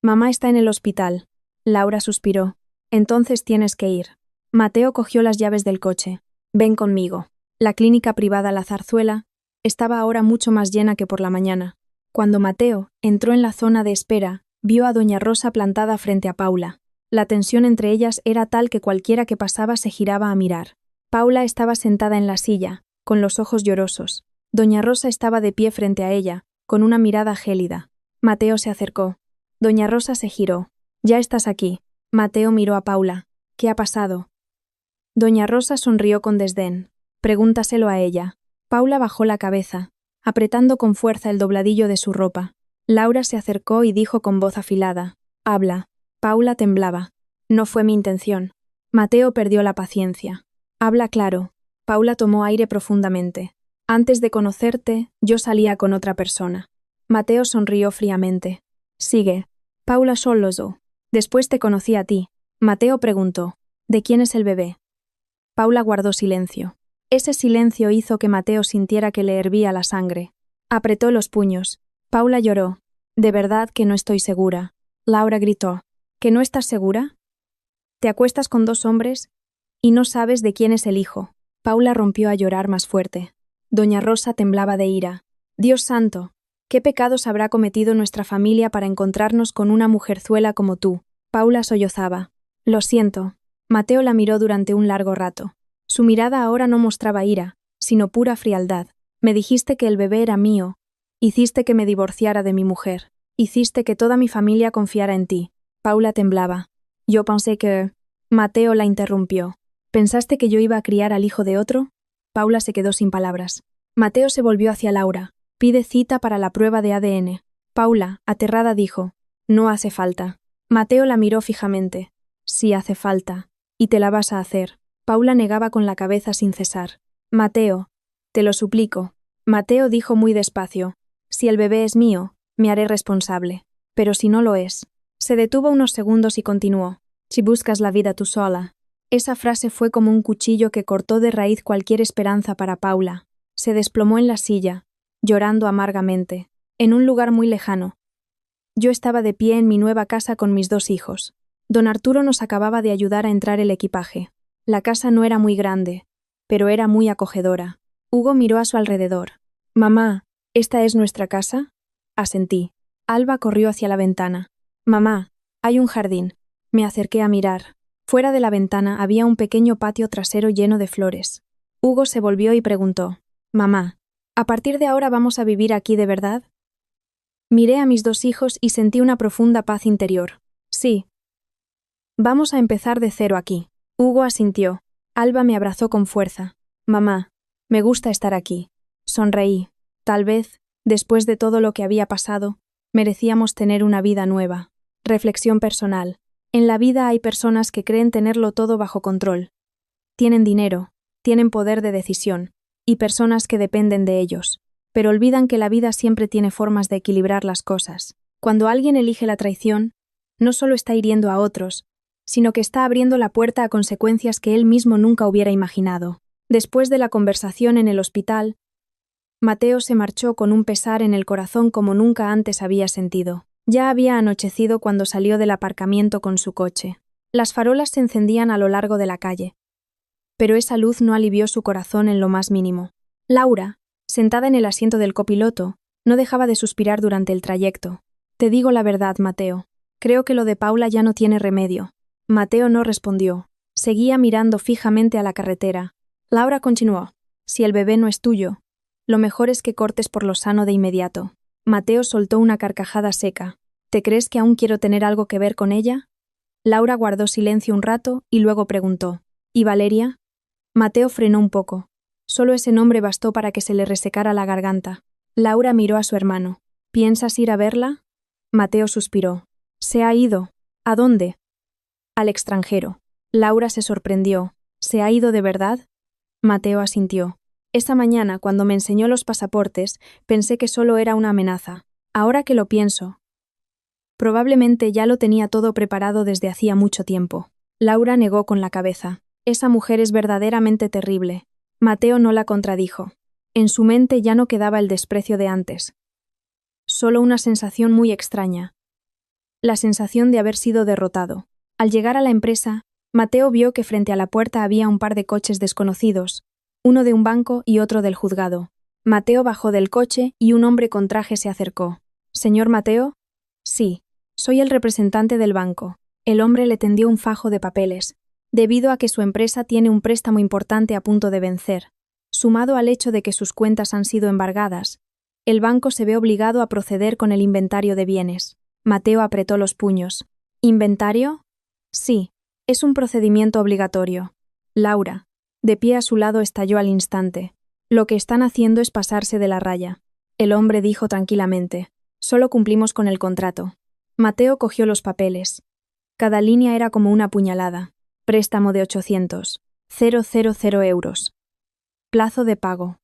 Mamá está en el hospital. Laura suspiró. Entonces tienes que ir. Mateo cogió las llaves del coche. Ven conmigo. La clínica privada La Zarzuela estaba ahora mucho más llena que por la mañana. Cuando Mateo entró en la zona de espera, vio a doña Rosa plantada frente a Paula. La tensión entre ellas era tal que cualquiera que pasaba se giraba a mirar. Paula estaba sentada en la silla, con los ojos llorosos. Doña Rosa estaba de pie frente a ella, con una mirada gélida. Mateo se acercó. Doña Rosa se giró. «Ya estás aquí». Mateo miró a Paula. «¿Qué ha pasado?» Doña Rosa sonrió con desdén. «Pregúntaselo a ella». Paula bajó la cabeza, apretando con fuerza el dobladillo de su ropa. Laura se acercó y dijo con voz afilada: «Habla». Paula temblaba. «No fue mi intención». Mateo perdió la paciencia. «Habla claro». Paula tomó aire profundamente. «Antes de conocerte, yo salía con otra persona». Mateo sonrió fríamente. «Sigue». Paula sollozó. «Después te conocí a ti». Mateo preguntó: «¿De quién es el bebé?» Paula guardó silencio. Ese silencio hizo que Mateo sintiera que le hervía la sangre. Apretó los puños. Paula lloró. «De verdad que no estoy segura». Laura gritó: «¿Que no estás segura? ¿Te acuestas con 2 hombres y no sabes de quién es el hijo?» Paula rompió a llorar más fuerte. Doña Rosa temblaba de ira. «Dios santo, ¿qué pecados habrá cometido nuestra familia para encontrarnos con una mujerzuela como tú?» Paula sollozaba. «Lo siento». Mateo la miró durante un largo rato. Su mirada ahora no mostraba ira, sino pura frialdad. «Me dijiste que el bebé era mío. Hiciste que me divorciara de mi mujer. Hiciste que toda mi familia confiara en ti». Paula temblaba. «Yo pensé que...» Mateo la interrumpió. «¿Pensaste que yo iba a criar al hijo de otro?» Paula se quedó sin palabras. Mateo se volvió hacia Laura. «Pide cita para la prueba de ADN». Paula, aterrada, dijo: «No hace falta». Mateo la miró fijamente. «Sí hace falta. Y te la vas a hacer». Paula negaba con la cabeza sin cesar. «Mateo, te lo suplico». Mateo dijo muy despacio: «Si el bebé es mío, me haré responsable. Pero si no lo es». Se detuvo unos segundos y continuó: «Si buscas la vida tú sola». Esa frase fue como un cuchillo que cortó de raíz cualquier esperanza para Paula. Se desplomó en la silla, llorando amargamente. En un lugar muy lejano. Yo estaba de pie en mi nueva casa con mis 2 hijos. Don Arturo nos acababa de ayudar a entrar el equipaje. La casa no era muy grande, pero era muy acogedora. Hugo miró a su alrededor. «Mamá, ¿esta es nuestra casa?» Asentí. Alba corrió hacia la ventana. «Mamá, hay un jardín». Me acerqué a mirar. Fuera de la ventana había un pequeño patio trasero lleno de flores. Hugo se volvió y preguntó: «Mamá, ¿a partir de ahora vamos a vivir aquí de verdad?» Miré a mis 2 hijos y sentí una profunda paz interior. «Sí. Vamos a empezar de cero aquí». Hugo asintió. Alba me abrazó con fuerza. «Mamá, me gusta estar aquí». Sonreí. Tal vez, después de todo lo que había pasado, merecíamos tener una vida nueva. Reflexión personal. En la vida hay personas que creen tenerlo todo bajo control. Tienen dinero, tienen poder de decisión, y personas que dependen de ellos. Pero olvidan que la vida siempre tiene formas de equilibrar las cosas. Cuando alguien elige la traición, no solo está hiriendo a otros, sino que está abriendo la puerta a consecuencias que él mismo nunca hubiera imaginado. Después de la conversación en el hospital, Mateo se marchó con un pesar en el corazón como nunca antes había sentido. Ya había anochecido cuando salió del aparcamiento con su coche. Las farolas se encendían a lo largo de la calle. Pero esa luz no alivió su corazón en lo más mínimo. Laura, sentada en el asiento del copiloto, no dejaba de suspirar durante el trayecto. «Te digo la verdad, Mateo. Creo que lo de Paula ya no tiene remedio». Mateo no respondió. Seguía mirando fijamente a la carretera. Laura continuó: «Si el bebé no es tuyo, lo mejor es que cortes por lo sano de inmediato». Mateo soltó una carcajada seca. «¿Te crees que aún quiero tener algo que ver con ella?» Laura guardó silencio un rato y luego preguntó: «¿Y Valeria?» Mateo frenó un poco. Solo ese nombre bastó para que se le resecara la garganta. Laura miró a su hermano. «¿Piensas ir a verla?» Mateo suspiró. «Se ha ido». «¿A dónde?» «Al extranjero». Laura se sorprendió. «¿Se ha ido de verdad?» Mateo asintió. «Esa mañana, cuando me enseñó los pasaportes, pensé que solo era una amenaza. Ahora que lo pienso, probablemente ya lo tenía todo preparado desde hacía mucho tiempo». Laura negó con la cabeza. «Esa mujer es verdaderamente terrible». Mateo no la contradijo. En su mente ya no quedaba el desprecio de antes. Solo una sensación muy extraña. la sensación de haber sido derrotado. Al llegar a la empresa, Mateo vio que frente a la puerta había un par de coches desconocidos, uno de un banco y otro del juzgado. Mateo bajó del coche y un hombre con traje se acercó. «¿Señor Mateo?» «Sí, soy el representante del banco». El hombre le tendió un fajo de papeles, debido a que su empresa tiene un préstamo importante a punto de vencer. Sumado al hecho de que sus cuentas han sido embargadas, el banco se ve obligado a proceder con el inventario de bienes. Mateo apretó los puños. ¿Inventario? Sí, es un procedimiento obligatorio. Laura, de pie a su lado, estalló al instante. Lo que están haciendo es pasarse de la raya. El hombre dijo tranquilamente. Solo cumplimos con el contrato. Mateo cogió los papeles. Cada línea era como una puñalada. Préstamo de 800.000 euros. Plazo de pago.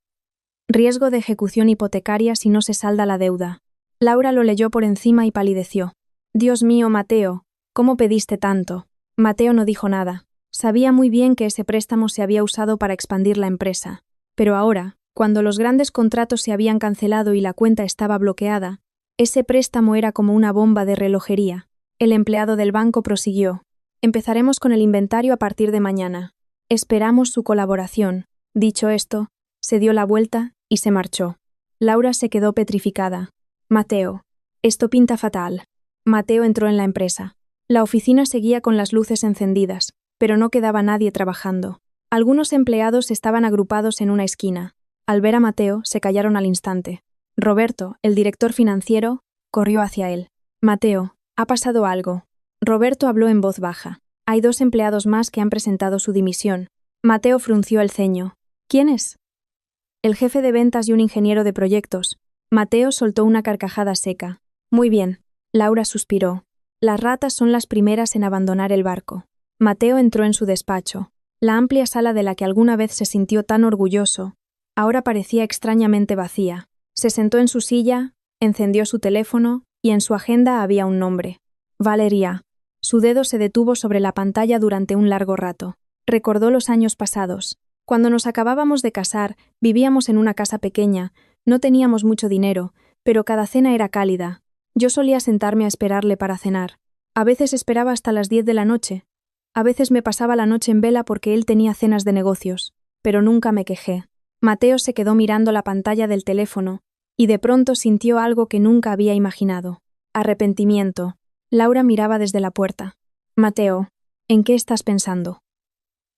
Riesgo de ejecución hipotecaria si no se salda la deuda. Laura lo leyó por encima y palideció. Dios mío, Mateo, ¿cómo pediste tanto? Mateo no dijo nada. Sabía muy bien que ese préstamo se había usado para expandir la empresa. Pero ahora, cuando los grandes contratos se habían cancelado y la cuenta estaba bloqueada, ese préstamo era como una bomba de relojería. El empleado del banco prosiguió. Empezaremos con el inventario a partir de mañana. Esperamos su colaboración. Dicho esto, se dio la vuelta y se marchó. Laura se quedó petrificada. Mateo. Esto pinta fatal. Mateo entró en la empresa. La oficina seguía con las luces encendidas, pero no quedaba nadie trabajando. Algunos empleados estaban agrupados en una esquina. Al ver a Mateo, se callaron al instante. Roberto, el director financiero, corrió hacia él. Mateo, ha pasado algo. Roberto habló en voz baja. Hay 2 empleados más que han presentado su dimisión. Mateo frunció el ceño. ¿Quién es? El jefe de ventas y un ingeniero de proyectos. Mateo soltó una carcajada seca. Muy bien. Laura suspiró. Las ratas son las primeras en abandonar el barco. Mateo entró en su despacho. La amplia sala de la que alguna vez se sintió tan orgulloso, ahora parecía extrañamente vacía. Se sentó en su silla, encendió su teléfono y en su agenda había un nombre. Valeria. Su dedo se detuvo sobre la pantalla durante un largo rato. Recordó los años pasados. Cuando nos acabábamos de casar, vivíamos en una casa pequeña, no teníamos mucho dinero, pero cada cena era cálida. Yo solía sentarme a esperarle para cenar. A veces esperaba hasta las 10 de la noche. A veces me pasaba la noche en vela porque él tenía cenas de negocios, pero nunca me quejé. Mateo se quedó mirando la pantalla del teléfono y de pronto sintió algo que nunca había imaginado. Arrepentimiento. Laura miraba desde la puerta. Mateo, ¿en qué estás pensando?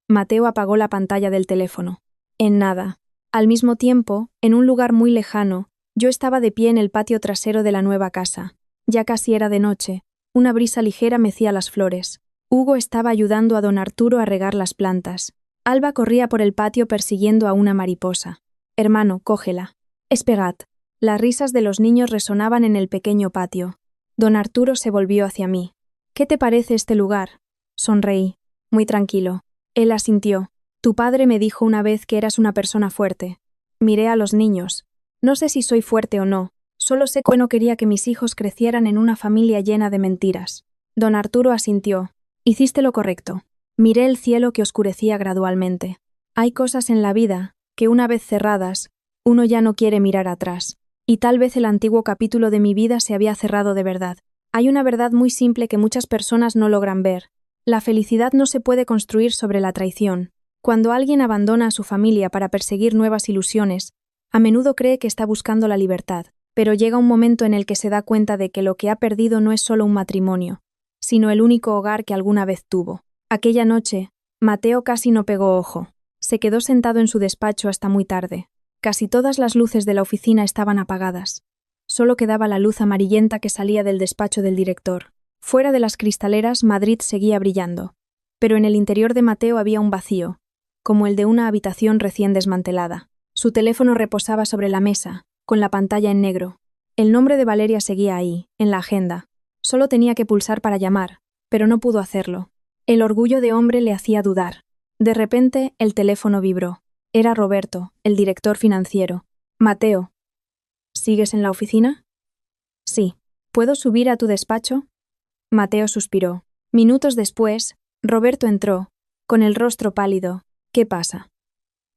Mateo apagó la pantalla del teléfono. En nada. Al mismo tiempo, en un lugar muy lejano, yo estaba de pie en el patio trasero de la nueva casa. Ya casi era de noche. Una brisa ligera mecía las flores. Hugo estaba ayudando a don Arturo a regar las plantas. Alba corría por el patio persiguiendo a una mariposa. Hermano, cógela. Espegad. Las risas de los niños resonaban en el pequeño patio. Don Arturo se volvió hacia mí. ¿Qué te parece este lugar? Sonreí. Muy tranquilo. Él asintió. Tu padre me dijo una vez que eras una persona fuerte. Miré a los niños. No sé si soy fuerte o no. Solo sé que no quería que mis hijos crecieran en una familia llena de mentiras. Don Arturo asintió. Hiciste lo correcto. Miré el cielo que oscurecía gradualmente. Hay cosas en la vida que, una vez cerradas, uno ya no quiere mirar atrás. Y tal vez el antiguo capítulo de mi vida se había cerrado de verdad. Hay una verdad muy simple que muchas personas no logran ver. La felicidad no se puede construir sobre la traición. Cuando alguien abandona a su familia para perseguir nuevas ilusiones, a menudo cree que está buscando la libertad, pero llega un momento en el que se da cuenta de que lo que ha perdido no es solo un matrimonio, sino el único hogar que alguna vez tuvo. Aquella noche, Mateo casi no pegó ojo. Se quedó sentado en su despacho hasta muy tarde. Casi todas las luces de la oficina estaban apagadas. Solo quedaba la luz amarillenta que salía del despacho del director. Fuera de las cristaleras, Madrid seguía brillando. Pero en el interior de Mateo había un vacío, como el de una habitación recién desmantelada. Su teléfono reposaba sobre la mesa, con la pantalla en negro. El nombre de Valeria seguía ahí, en la agenda. Solo tenía que pulsar para llamar, pero no pudo hacerlo. El orgullo de hombre le hacía dudar. De repente, el teléfono vibró. Era Roberto, el director financiero. Mateo. ¿Sigues en la oficina? Sí. ¿Puedo subir a tu despacho? Mateo suspiró. Minutos después, Roberto entró, con el rostro pálido. ¿Qué pasa?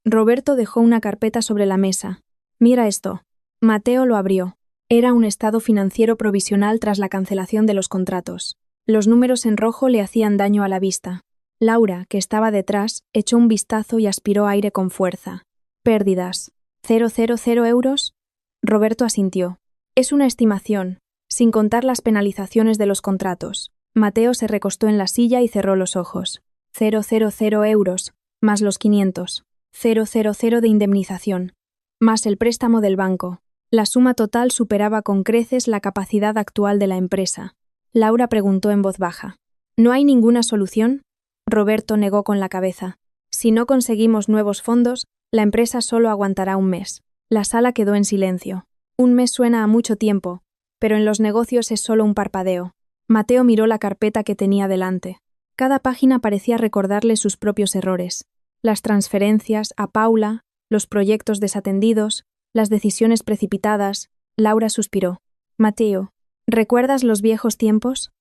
Roberto dejó una carpeta sobre la mesa. Mira esto. Mateo lo abrió. Era un estado financiero provisional tras la cancelación de los contratos. Los números en rojo le hacían daño a la vista. Laura, que estaba detrás, echó un vistazo y aspiró aire con fuerza. Pérdidas. ¿000 euros? Roberto asintió. Es una estimación, sin contar las penalizaciones de los contratos. Mateo se recostó en la silla y cerró los ojos. 000 euros, más los 500. 000 de indemnización, más el préstamo del banco. La suma total superaba con creces la capacidad actual de la empresa. Laura preguntó en voz baja. ¿No hay ninguna solución? Roberto negó con la cabeza. Si no conseguimos nuevos fondos, la empresa solo aguantará un mes. La sala quedó en silencio. Un mes suena a mucho tiempo, pero en los negocios es solo un parpadeo. Mateo miró la carpeta que tenía delante. Cada página parecía recordarle sus propios errores. Las transferencias a Paula, los proyectos desatendidos, las decisiones precipitadas. Laura suspiró. Mateo, ¿recuerdas los viejos tiempos?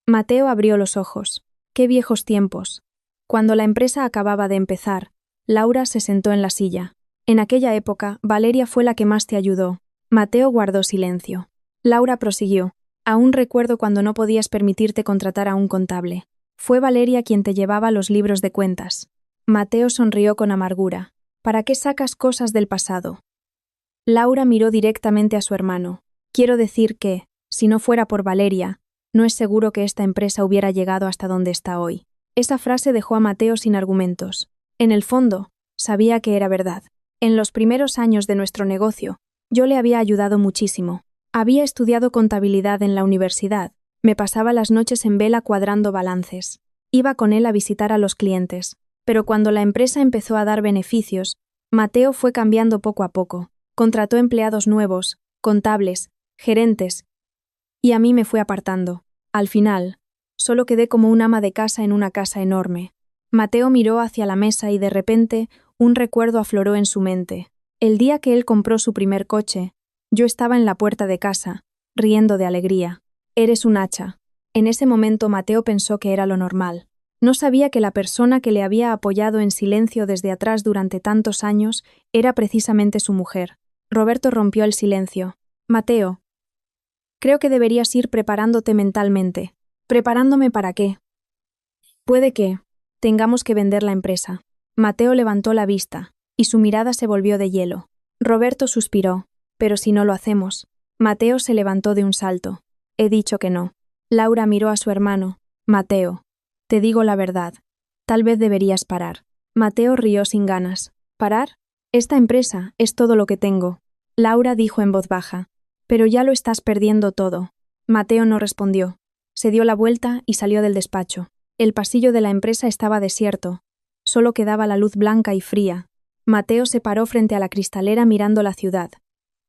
Mateo abrió los ojos. ¿Qué viejos tiempos? Cuando la empresa acababa de empezar, Laura se sentó en la silla. En aquella época, Valeria fue la que más te ayudó. Mateo guardó silencio. Laura prosiguió. Aún recuerdo cuando no podías permitirte contratar a un contable. Fue Valeria quien te llevaba los libros de cuentas. Mateo sonrió con amargura. ¿Para qué sacas cosas del pasado? Laura miró directamente a su hermano. Quiero decir que, si no fuera por Valeria, no es seguro que esta empresa hubiera llegado hasta donde está hoy. Esa frase dejó a Mateo sin argumentos. En el fondo, sabía que era verdad. En los primeros años de nuestro negocio, yo le había ayudado muchísimo. Había estudiado contabilidad en la universidad. Me pasaba las noches en vela cuadrando balances. Iba con él a visitar a los clientes. Pero cuando la empresa empezó a dar beneficios, Mateo fue cambiando poco a poco. Contrató empleados nuevos, contables, gerentes, y a mí me fue apartando. Al final, solo quedé como un ama de casa en una casa enorme. Mateo miró hacia la mesa y de repente un recuerdo afloró en su mente. El día que él compró su primer coche, yo estaba en la puerta de casa, riendo de alegría. Eres un hacha. En ese momento Mateo pensó que era lo normal. No sabía que la persona que le había apoyado en silencio desde atrás durante tantos años era precisamente su mujer. Roberto rompió el silencio. Mateo, creo que deberías ir preparándote mentalmente. ¿Preparándome para qué? Puede que tengamos que vender la empresa. Mateo levantó la vista, y su mirada se volvió de hielo. Roberto suspiró. Pero si no lo hacemos. Mateo se levantó de un salto. He dicho que no. Laura miró a su hermano. Mateo, te digo la verdad. Tal vez deberías parar. Mateo rió sin ganas. ¿Parar? Esta empresa es todo lo que tengo. Laura dijo en voz baja. Pero ya lo estás perdiendo todo. Mateo no respondió. Se dio la vuelta y salió del despacho. El pasillo de la empresa estaba desierto. Solo quedaba la luz blanca y fría. Mateo se paró frente a la cristalera mirando la ciudad.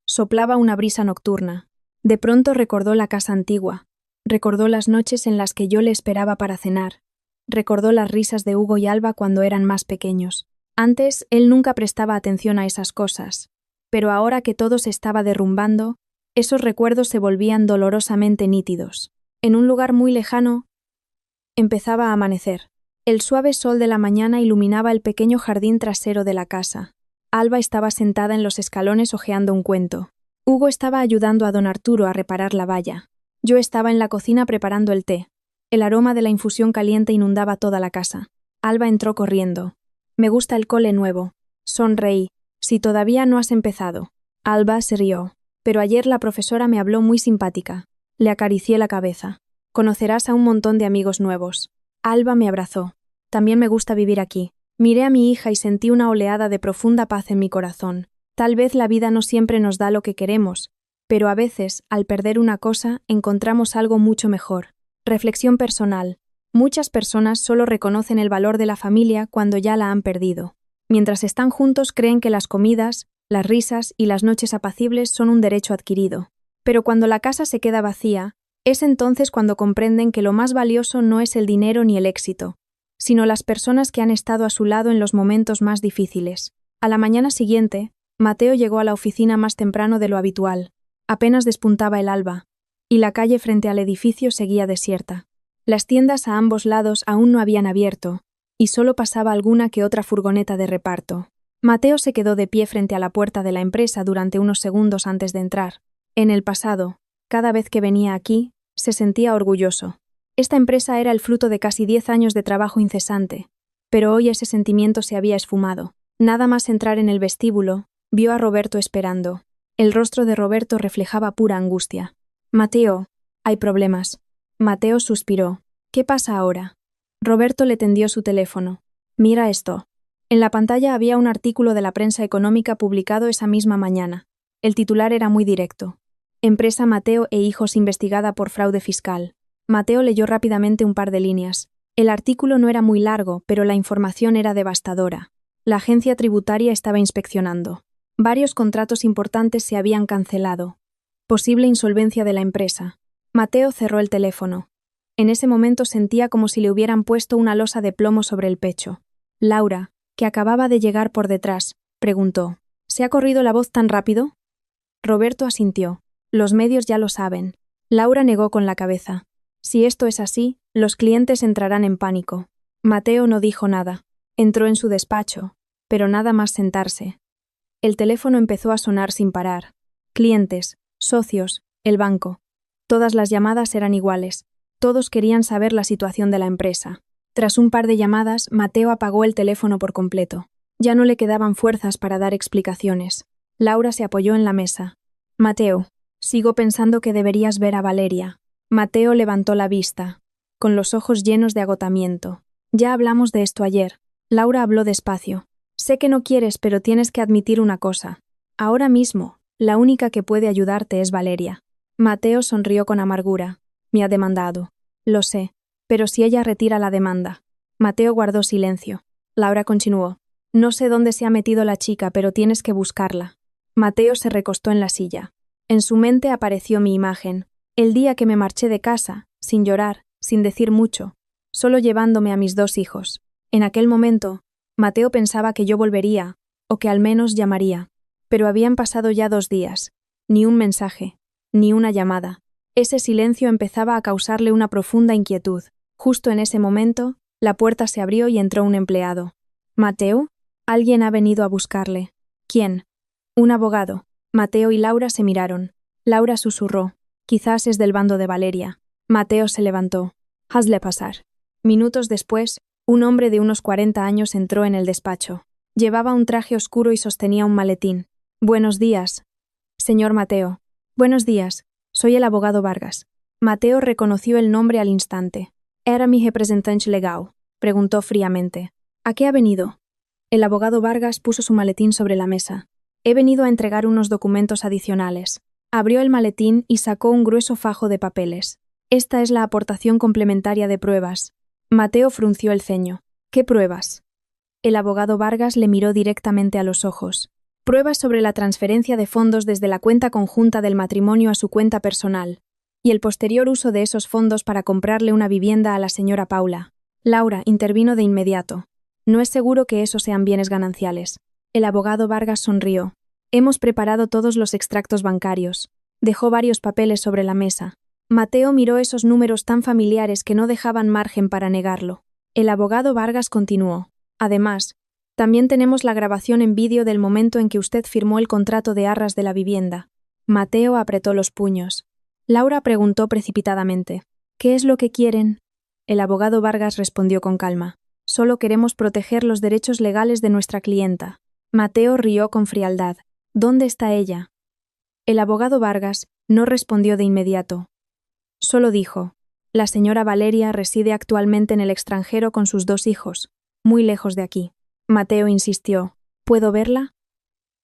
Soplaba una brisa nocturna. De pronto recordó la casa antigua. Recordó las noches en las que yo le esperaba para cenar. Recordó las risas de Hugo y Alba cuando eran más pequeños. Antes, él nunca prestaba atención a esas cosas. Pero ahora que todo se estaba derrumbando, esos recuerdos se volvían dolorosamente nítidos. En un lugar muy lejano, empezaba a amanecer. El suave sol de la mañana iluminaba el pequeño jardín trasero de la casa. Alba estaba sentada en los escalones hojeando un cuento. Hugo estaba ayudando a don Arturo a reparar la valla. Yo estaba en la cocina preparando el té. El aroma de la infusión caliente inundaba toda la casa. Alba entró corriendo. Me gusta el cole nuevo. Sonreí. Si todavía no has empezado. Alba se rió. Pero ayer la profesora me habló muy simpática. Le acaricié la cabeza. Conocerás a un montón de amigos nuevos. Alba me abrazó. También me gusta vivir aquí. Miré a mi hija y sentí una oleada de profunda paz en mi corazón. Tal vez la vida no siempre nos da lo que queremos, pero a veces, al perder una cosa, encontramos algo mucho mejor. Reflexión personal. Muchas personas solo reconocen el valor de la familia cuando ya la han perdido. Mientras están juntos creen que las comidas, las risas y las noches apacibles son un derecho adquirido. Pero cuando la casa se queda vacía, es entonces cuando comprenden que lo más valioso no es el dinero ni el éxito, sino las personas que han estado a su lado en los momentos más difíciles. A la mañana siguiente, Mateo llegó a la oficina más temprano de lo habitual. Apenas despuntaba el alba, y la calle frente al edificio seguía desierta. Las tiendas a ambos lados aún no habían abierto, y solo pasaba alguna que otra furgoneta de reparto. Mateo se quedó de pie frente a la puerta de la empresa durante unos segundos antes de entrar. En el pasado, cada vez que venía aquí, se sentía orgulloso. Esta empresa era el fruto de casi 10 años de trabajo incesante, pero hoy ese sentimiento se había esfumado. Nada más entrar en el vestíbulo, vio a Roberto esperando. El rostro de Roberto reflejaba pura angustia. Mateo, hay problemas. Mateo suspiró. ¿Qué pasa ahora? Roberto le tendió su teléfono. Mira esto. En la pantalla había un artículo de la prensa económica publicado esa misma mañana. El titular era muy directo. Empresa Mateo e Hijos investigada por fraude fiscal. Mateo leyó rápidamente un par de líneas. El artículo no era muy largo, pero la información era devastadora. La agencia tributaria estaba inspeccionando. Varios contratos importantes se habían cancelado. Posible insolvencia de la empresa. Mateo cerró el teléfono. En ese momento sentía como si le hubieran puesto una losa de plomo sobre el pecho. Laura, que acababa de llegar por detrás, preguntó: ¿Se ha corrido la voz tan rápido? Roberto asintió. Los medios ya lo saben. Laura negó con la cabeza. Si esto es así, los clientes entrarán en pánico. Mateo no dijo nada. Entró en su despacho, pero nada más sentarse. El teléfono empezó a sonar sin parar. Clientes, socios, el banco. Todas las llamadas eran iguales. Todos querían saber la situación de la empresa. Tras un par de llamadas, Mateo apagó el teléfono por completo. Ya no le quedaban fuerzas para dar explicaciones. Laura se apoyó en la mesa. Mateo, sigo pensando que deberías ver a Valeria. Mateo levantó la vista, con los ojos llenos de agotamiento. Ya hablamos de esto ayer. Laura habló despacio. Sé que no quieres, pero tienes que admitir una cosa. Ahora mismo, la única que puede ayudarte es Valeria. Mateo sonrió con amargura. Me ha demandado. Lo sé, pero si ella retira la demanda. Mateo guardó silencio. Laura continuó. No sé dónde se ha metido la chica, pero tienes que buscarla. Mateo se recostó en la silla. En su mente apareció mi imagen. El día que me marché de casa, sin llorar, sin decir mucho, solo llevándome a mis 2 hijos. En aquel momento, Mateo pensaba que yo volvería, o que al menos llamaría. Pero habían pasado ya 2 días. Ni un mensaje, ni una llamada. Ese silencio empezaba a causarle una profunda inquietud. Justo en ese momento, la puerta se abrió y entró un empleado. ¿Mateo? Alguien ha venido a buscarle. ¿Quién? Un abogado. Mateo y Laura se miraron. Laura susurró. Quizás es del bando de Valeria. Mateo se levantó. Hazle pasar. Minutos después, un hombre de unos 40 años entró en el despacho. Llevaba un traje oscuro y sostenía un maletín. Buenos días. Señor Mateo. Buenos días. Soy el abogado Vargas. Mateo reconoció el nombre al instante. ¿Era mi representante legal?, preguntó fríamente. ¿A qué ha venido? El abogado Vargas puso su maletín sobre la mesa. He venido a entregar unos documentos adicionales. Abrió el maletín y sacó un grueso fajo de papeles. Esta es la aportación complementaria de pruebas. Mateo frunció el ceño. ¿Qué pruebas? El abogado Vargas le miró directamente a los ojos. Pruebas sobre la transferencia de fondos desde la cuenta conjunta del matrimonio a su cuenta personal, y el posterior uso de esos fondos para comprarle una vivienda a la señora Paula. Laura intervino de inmediato. No es seguro que esos sean bienes gananciales. El abogado Vargas sonrió. Hemos preparado todos los extractos bancarios. Dejó varios papeles sobre la mesa. Mateo miró esos números tan familiares que no dejaban margen para negarlo. El abogado Vargas continuó. Además, también tenemos la grabación en vídeo del momento en que usted firmó el contrato de arras de la vivienda. Mateo apretó los puños. Laura preguntó precipitadamente. ¿Qué es lo que quieren? El abogado Vargas respondió con calma. Solo queremos proteger los derechos legales de nuestra clienta. Mateo rió con frialdad. ¿Dónde está ella? El abogado Vargas no respondió de inmediato. Solo dijo: la señora Valeria reside actualmente en el extranjero con sus 2 hijos, muy lejos de aquí. Mateo insistió. ¿Puedo verla?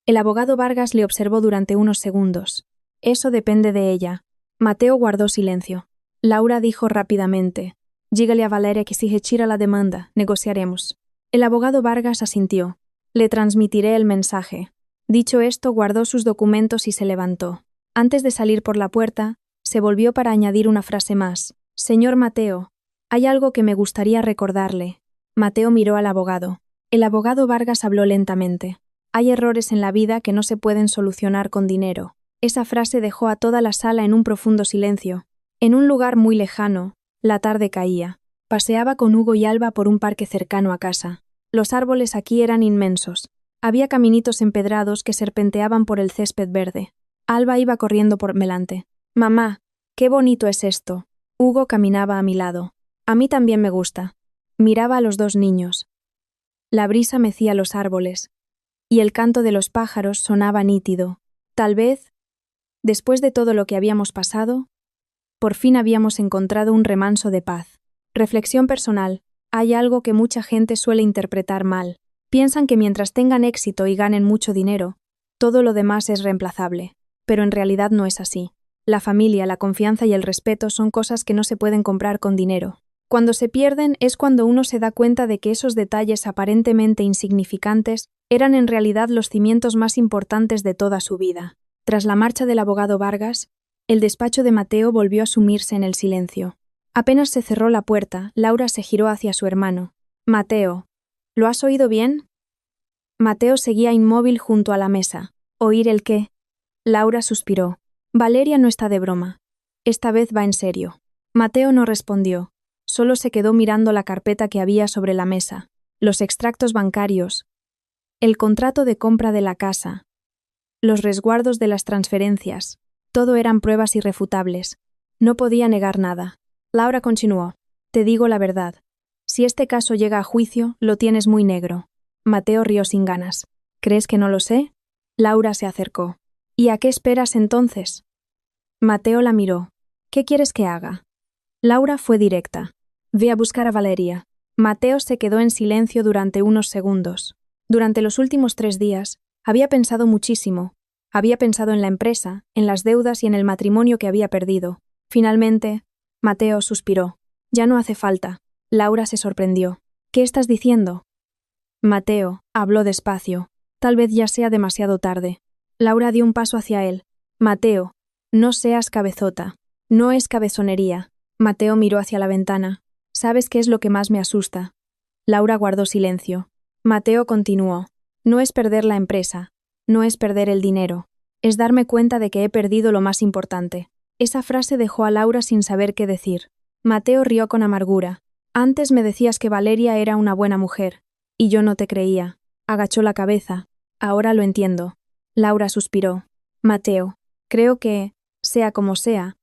El abogado Vargas le observó durante unos segundos. Eso depende de ella. Mateo guardó silencio. Laura dijo rápidamente. Dígale a Valeria que si retira la demanda, negociaremos. El abogado Vargas asintió. Le transmitiré el mensaje. Dicho esto, guardó sus documentos y se levantó. Antes de salir por la puerta, se volvió para añadir una frase más. Señor Mateo, hay algo que me gustaría recordarle. Mateo miró al abogado. El abogado Vargas habló lentamente. Hay errores en la vida que no se pueden solucionar con dinero. Esa frase dejó a toda la sala en un profundo silencio. En un lugar muy lejano, la tarde caía. Paseaba con Hugo y Alba por un parque cercano a casa. Los árboles aquí eran inmensos. Había caminitos empedrados que serpenteaban por el césped verde. Alba iba corriendo por delante. Mamá, qué bonito es esto. Hugo caminaba a mi lado. A mí también me gusta. Miraba a los dos niños. La brisa mecía los árboles, y el canto de los pájaros sonaba nítido. Tal vez, después de todo lo que habíamos pasado, por fin habíamos encontrado un remanso de paz. Reflexión personal. Hay algo que mucha gente suele interpretar mal. Piensan que mientras tengan éxito y ganen mucho dinero, todo lo demás es reemplazable. Pero en realidad no es así. La familia, la confianza y el respeto son cosas que no se pueden comprar con dinero. Cuando se pierden es cuando uno se da cuenta de que esos detalles aparentemente insignificantes eran en realidad los cimientos más importantes de toda su vida. Tras la marcha del abogado Vargas, el despacho de Mateo volvió a sumirse en el silencio. Apenas se cerró la puerta, Laura se giró hacia su hermano. Mateo, ¿lo has oído bien? Mateo seguía inmóvil junto a la mesa. ¿Oír el qué? Laura suspiró. Valeria no está de broma. Esta vez va en serio. Mateo no respondió. Solo se quedó mirando la carpeta que había sobre la mesa, los extractos bancarios, el contrato de compra de la casa, los resguardos de las transferencias. Todo eran pruebas irrefutables. No podía negar nada. Laura continuó. Te digo la verdad. Si este caso llega a juicio, lo tienes muy negro. Mateo rió sin ganas. ¿Crees que no lo sé? Laura se acercó. ¿Y a qué esperas entonces? Mateo la miró. ¿Qué quieres que haga? Laura fue directa. Ve a buscar a Valeria. Mateo se quedó en silencio durante unos segundos. Durante los últimos 3 días, había pensado muchísimo. Había pensado en la empresa, en las deudas y en el matrimonio que había perdido. Finalmente, Mateo suspiró. Ya no hace falta. Laura se sorprendió. ¿Qué estás diciendo? Mateo habló despacio. Tal vez ya sea demasiado tarde. Laura dio un paso hacia él. Mateo, no seas cabezota. No es cabezonería. Mateo miró hacia la ventana. ¿Sabes qué es lo que más me asusta? Laura guardó silencio. Mateo continuó. No es perder la empresa. No es perder el dinero. Es darme cuenta de que he perdido lo más importante. Esa frase dejó a Laura sin saber qué decir. Mateo rió con amargura. Antes me decías que Valeria era una buena mujer. Y yo no te creía. Agachó la cabeza. Ahora lo entiendo. Laura suspiró. Mateo, creo que, sea como sea,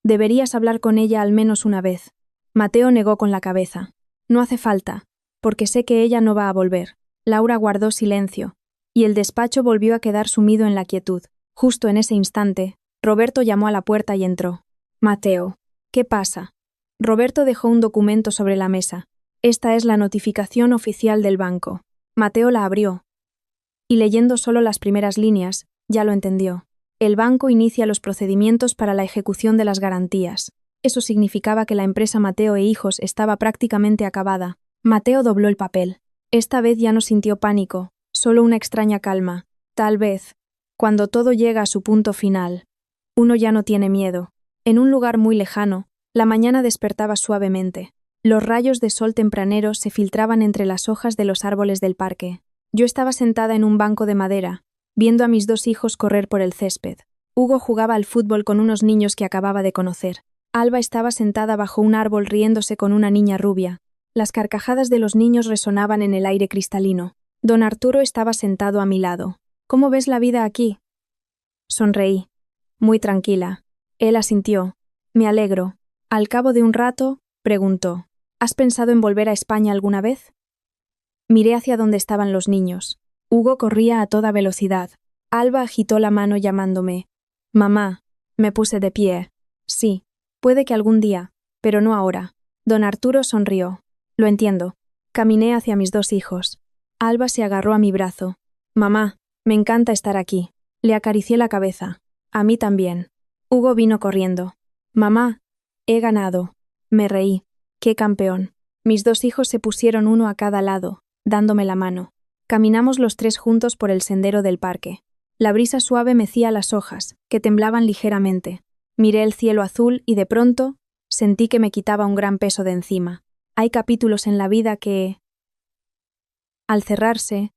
deberías hablar con ella al menos una vez. Mateo negó con la cabeza. No hace falta, porque sé que ella no va a volver. Laura guardó silencio, y el despacho volvió a quedar sumido en la quietud. Justo en ese instante, Roberto llamó a la puerta y entró. Mateo, ¿qué pasa? Roberto dejó un documento sobre la mesa. Esta es la notificación oficial del banco. Mateo la abrió, y leyendo solo las primeras líneas, ya lo entendió. El banco inicia los procedimientos para la ejecución de las garantías. Eso significaba que la empresa Mateo e Hijos estaba prácticamente acabada. Mateo dobló el papel. Esta vez ya no sintió pánico, solo una extraña calma. Tal vez, cuando todo llega a su punto final, uno ya no tiene miedo. En un lugar muy lejano, la mañana despertaba suavemente. Los rayos de sol tempraneros se filtraban entre las hojas de los árboles del parque. Yo estaba sentada en un banco de madera, viendo a mis 2 hijos correr por el césped. Hugo jugaba al fútbol con unos niños que acababa de conocer. Alba estaba sentada bajo un árbol riéndose con una niña rubia. Las carcajadas de los niños resonaban en el aire cristalino. Don Arturo estaba sentado a mi lado. ¿Cómo ves la vida aquí? Sonreí. Muy tranquila. Él asintió. Me alegro. Al cabo de un rato, preguntó. ¿Has pensado en volver a España alguna vez? Miré hacia donde estaban los niños. Hugo corría a toda velocidad. Alba agitó la mano llamándome. Mamá. Me puse de pie. Sí. Puede que algún día, pero no ahora. Don Arturo sonrió. Lo entiendo. Caminé hacia mis 2 hijos. Alba se agarró a mi brazo. Mamá, me encanta estar aquí. Le acaricié la cabeza. A mí también. Hugo vino corriendo. Mamá, he ganado. Me reí. ¡Qué campeón! Mis 2 hijos se pusieron uno a cada lado, dándome la mano. Caminamos los 3 juntos por el sendero del parque. La brisa suave mecía las hojas, que temblaban ligeramente. Miré el cielo azul y de pronto sentí que me quitaba un gran peso de encima. Hay capítulos en la vida que, al cerrarse,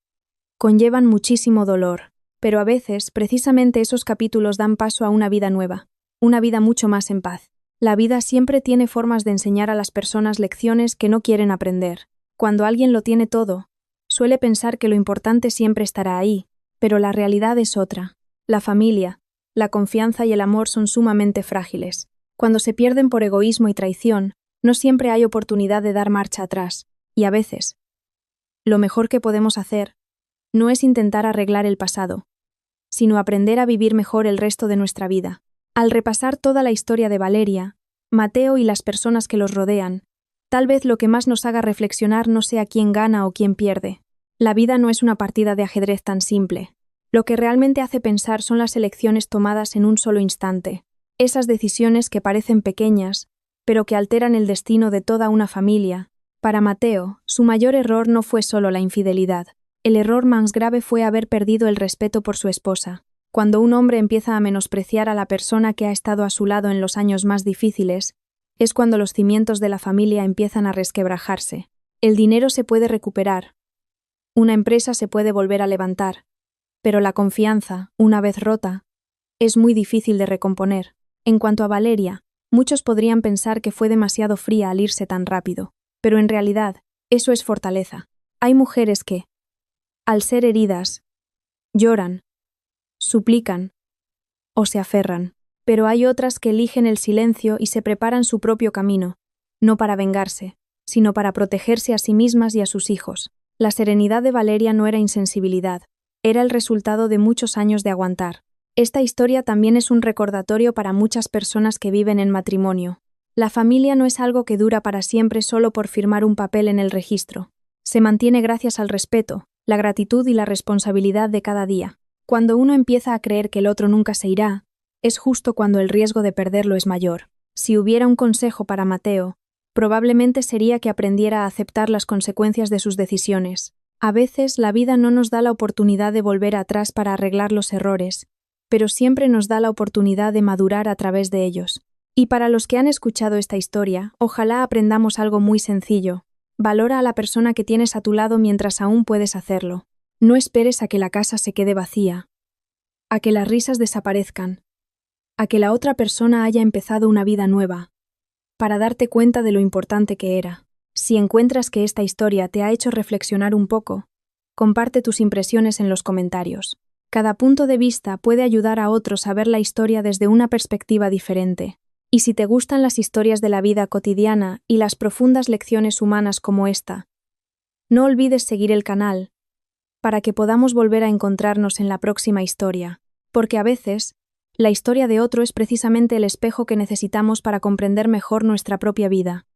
conllevan muchísimo dolor, pero a veces precisamente esos capítulos dan paso a una vida nueva, una vida mucho más en paz. La vida siempre tiene formas de enseñar a las personas lecciones que no quieren aprender. Cuando alguien lo tiene todo, suele pensar que lo importante siempre estará ahí, pero la realidad es otra. La familia, la confianza y el amor son sumamente frágiles. Cuando se pierden por egoísmo y traición, no siempre hay oportunidad de dar marcha atrás, y a veces, lo mejor que podemos hacer no es intentar arreglar el pasado, sino aprender a vivir mejor el resto de nuestra vida. Al repasar toda la historia de Valeria, Mateo y las personas que los rodean, tal vez lo que más nos haga reflexionar no sea quién gana o quién pierde. La vida no es una partida de ajedrez tan simple. Lo que realmente hace pensar son las elecciones tomadas en un solo instante. Esas decisiones que parecen pequeñas, pero que alteran el destino de toda una familia. Para Mateo, su mayor error no fue solo la infidelidad. El error más grave fue haber perdido el respeto por su esposa. Cuando un hombre empieza a menospreciar a la persona que ha estado a su lado en los años más difíciles, es cuando los cimientos de la familia empiezan a resquebrajarse. El dinero se puede recuperar, una empresa se puede volver a levantar, pero la confianza, una vez rota, es muy difícil de recomponer. En cuanto a Valeria, muchos podrían pensar que fue demasiado fría al irse tan rápido, pero en realidad, eso es fortaleza. Hay mujeres que, al ser heridas, lloran, suplican o se aferran, pero hay otras que eligen el silencio y se preparan su propio camino, no para vengarse, sino para protegerse a sí mismas y a sus hijos. La serenidad de Valeria no era insensibilidad, era el resultado de muchos años de aguantar. Esta historia también es un recordatorio para muchas personas que viven en matrimonio. La familia no es algo que dura para siempre solo por firmar un papel en el registro. Se mantiene gracias al respeto, la gratitud y la responsabilidad de cada día. Cuando uno empieza a creer que el otro nunca se irá, es justo cuando el riesgo de perderlo es mayor. Si hubiera un consejo para Mateo, probablemente sería que aprendiera a aceptar las consecuencias de sus decisiones. A veces la vida no nos da la oportunidad de volver atrás para arreglar los errores, pero siempre nos da la oportunidad de madurar a través de ellos. Y para los que han escuchado esta historia, ojalá aprendamos algo muy sencillo. Valora a la persona que tienes a tu lado mientras aún puedes hacerlo. No esperes a que la casa se quede vacía, a que las risas desaparezcan, a que la otra persona haya empezado una vida nueva, para darte cuenta de lo importante que era. Si encuentras que esta historia te ha hecho reflexionar un poco, comparte tus impresiones en los comentarios. Cada punto de vista puede ayudar a otros a ver la historia desde una perspectiva diferente. Y si te gustan las historias de la vida cotidiana y las profundas lecciones humanas como esta, no olvides seguir el canal para que podamos volver a encontrarnos en la próxima historia, porque a veces, la historia de otro es precisamente el espejo que necesitamos para comprender mejor nuestra propia vida.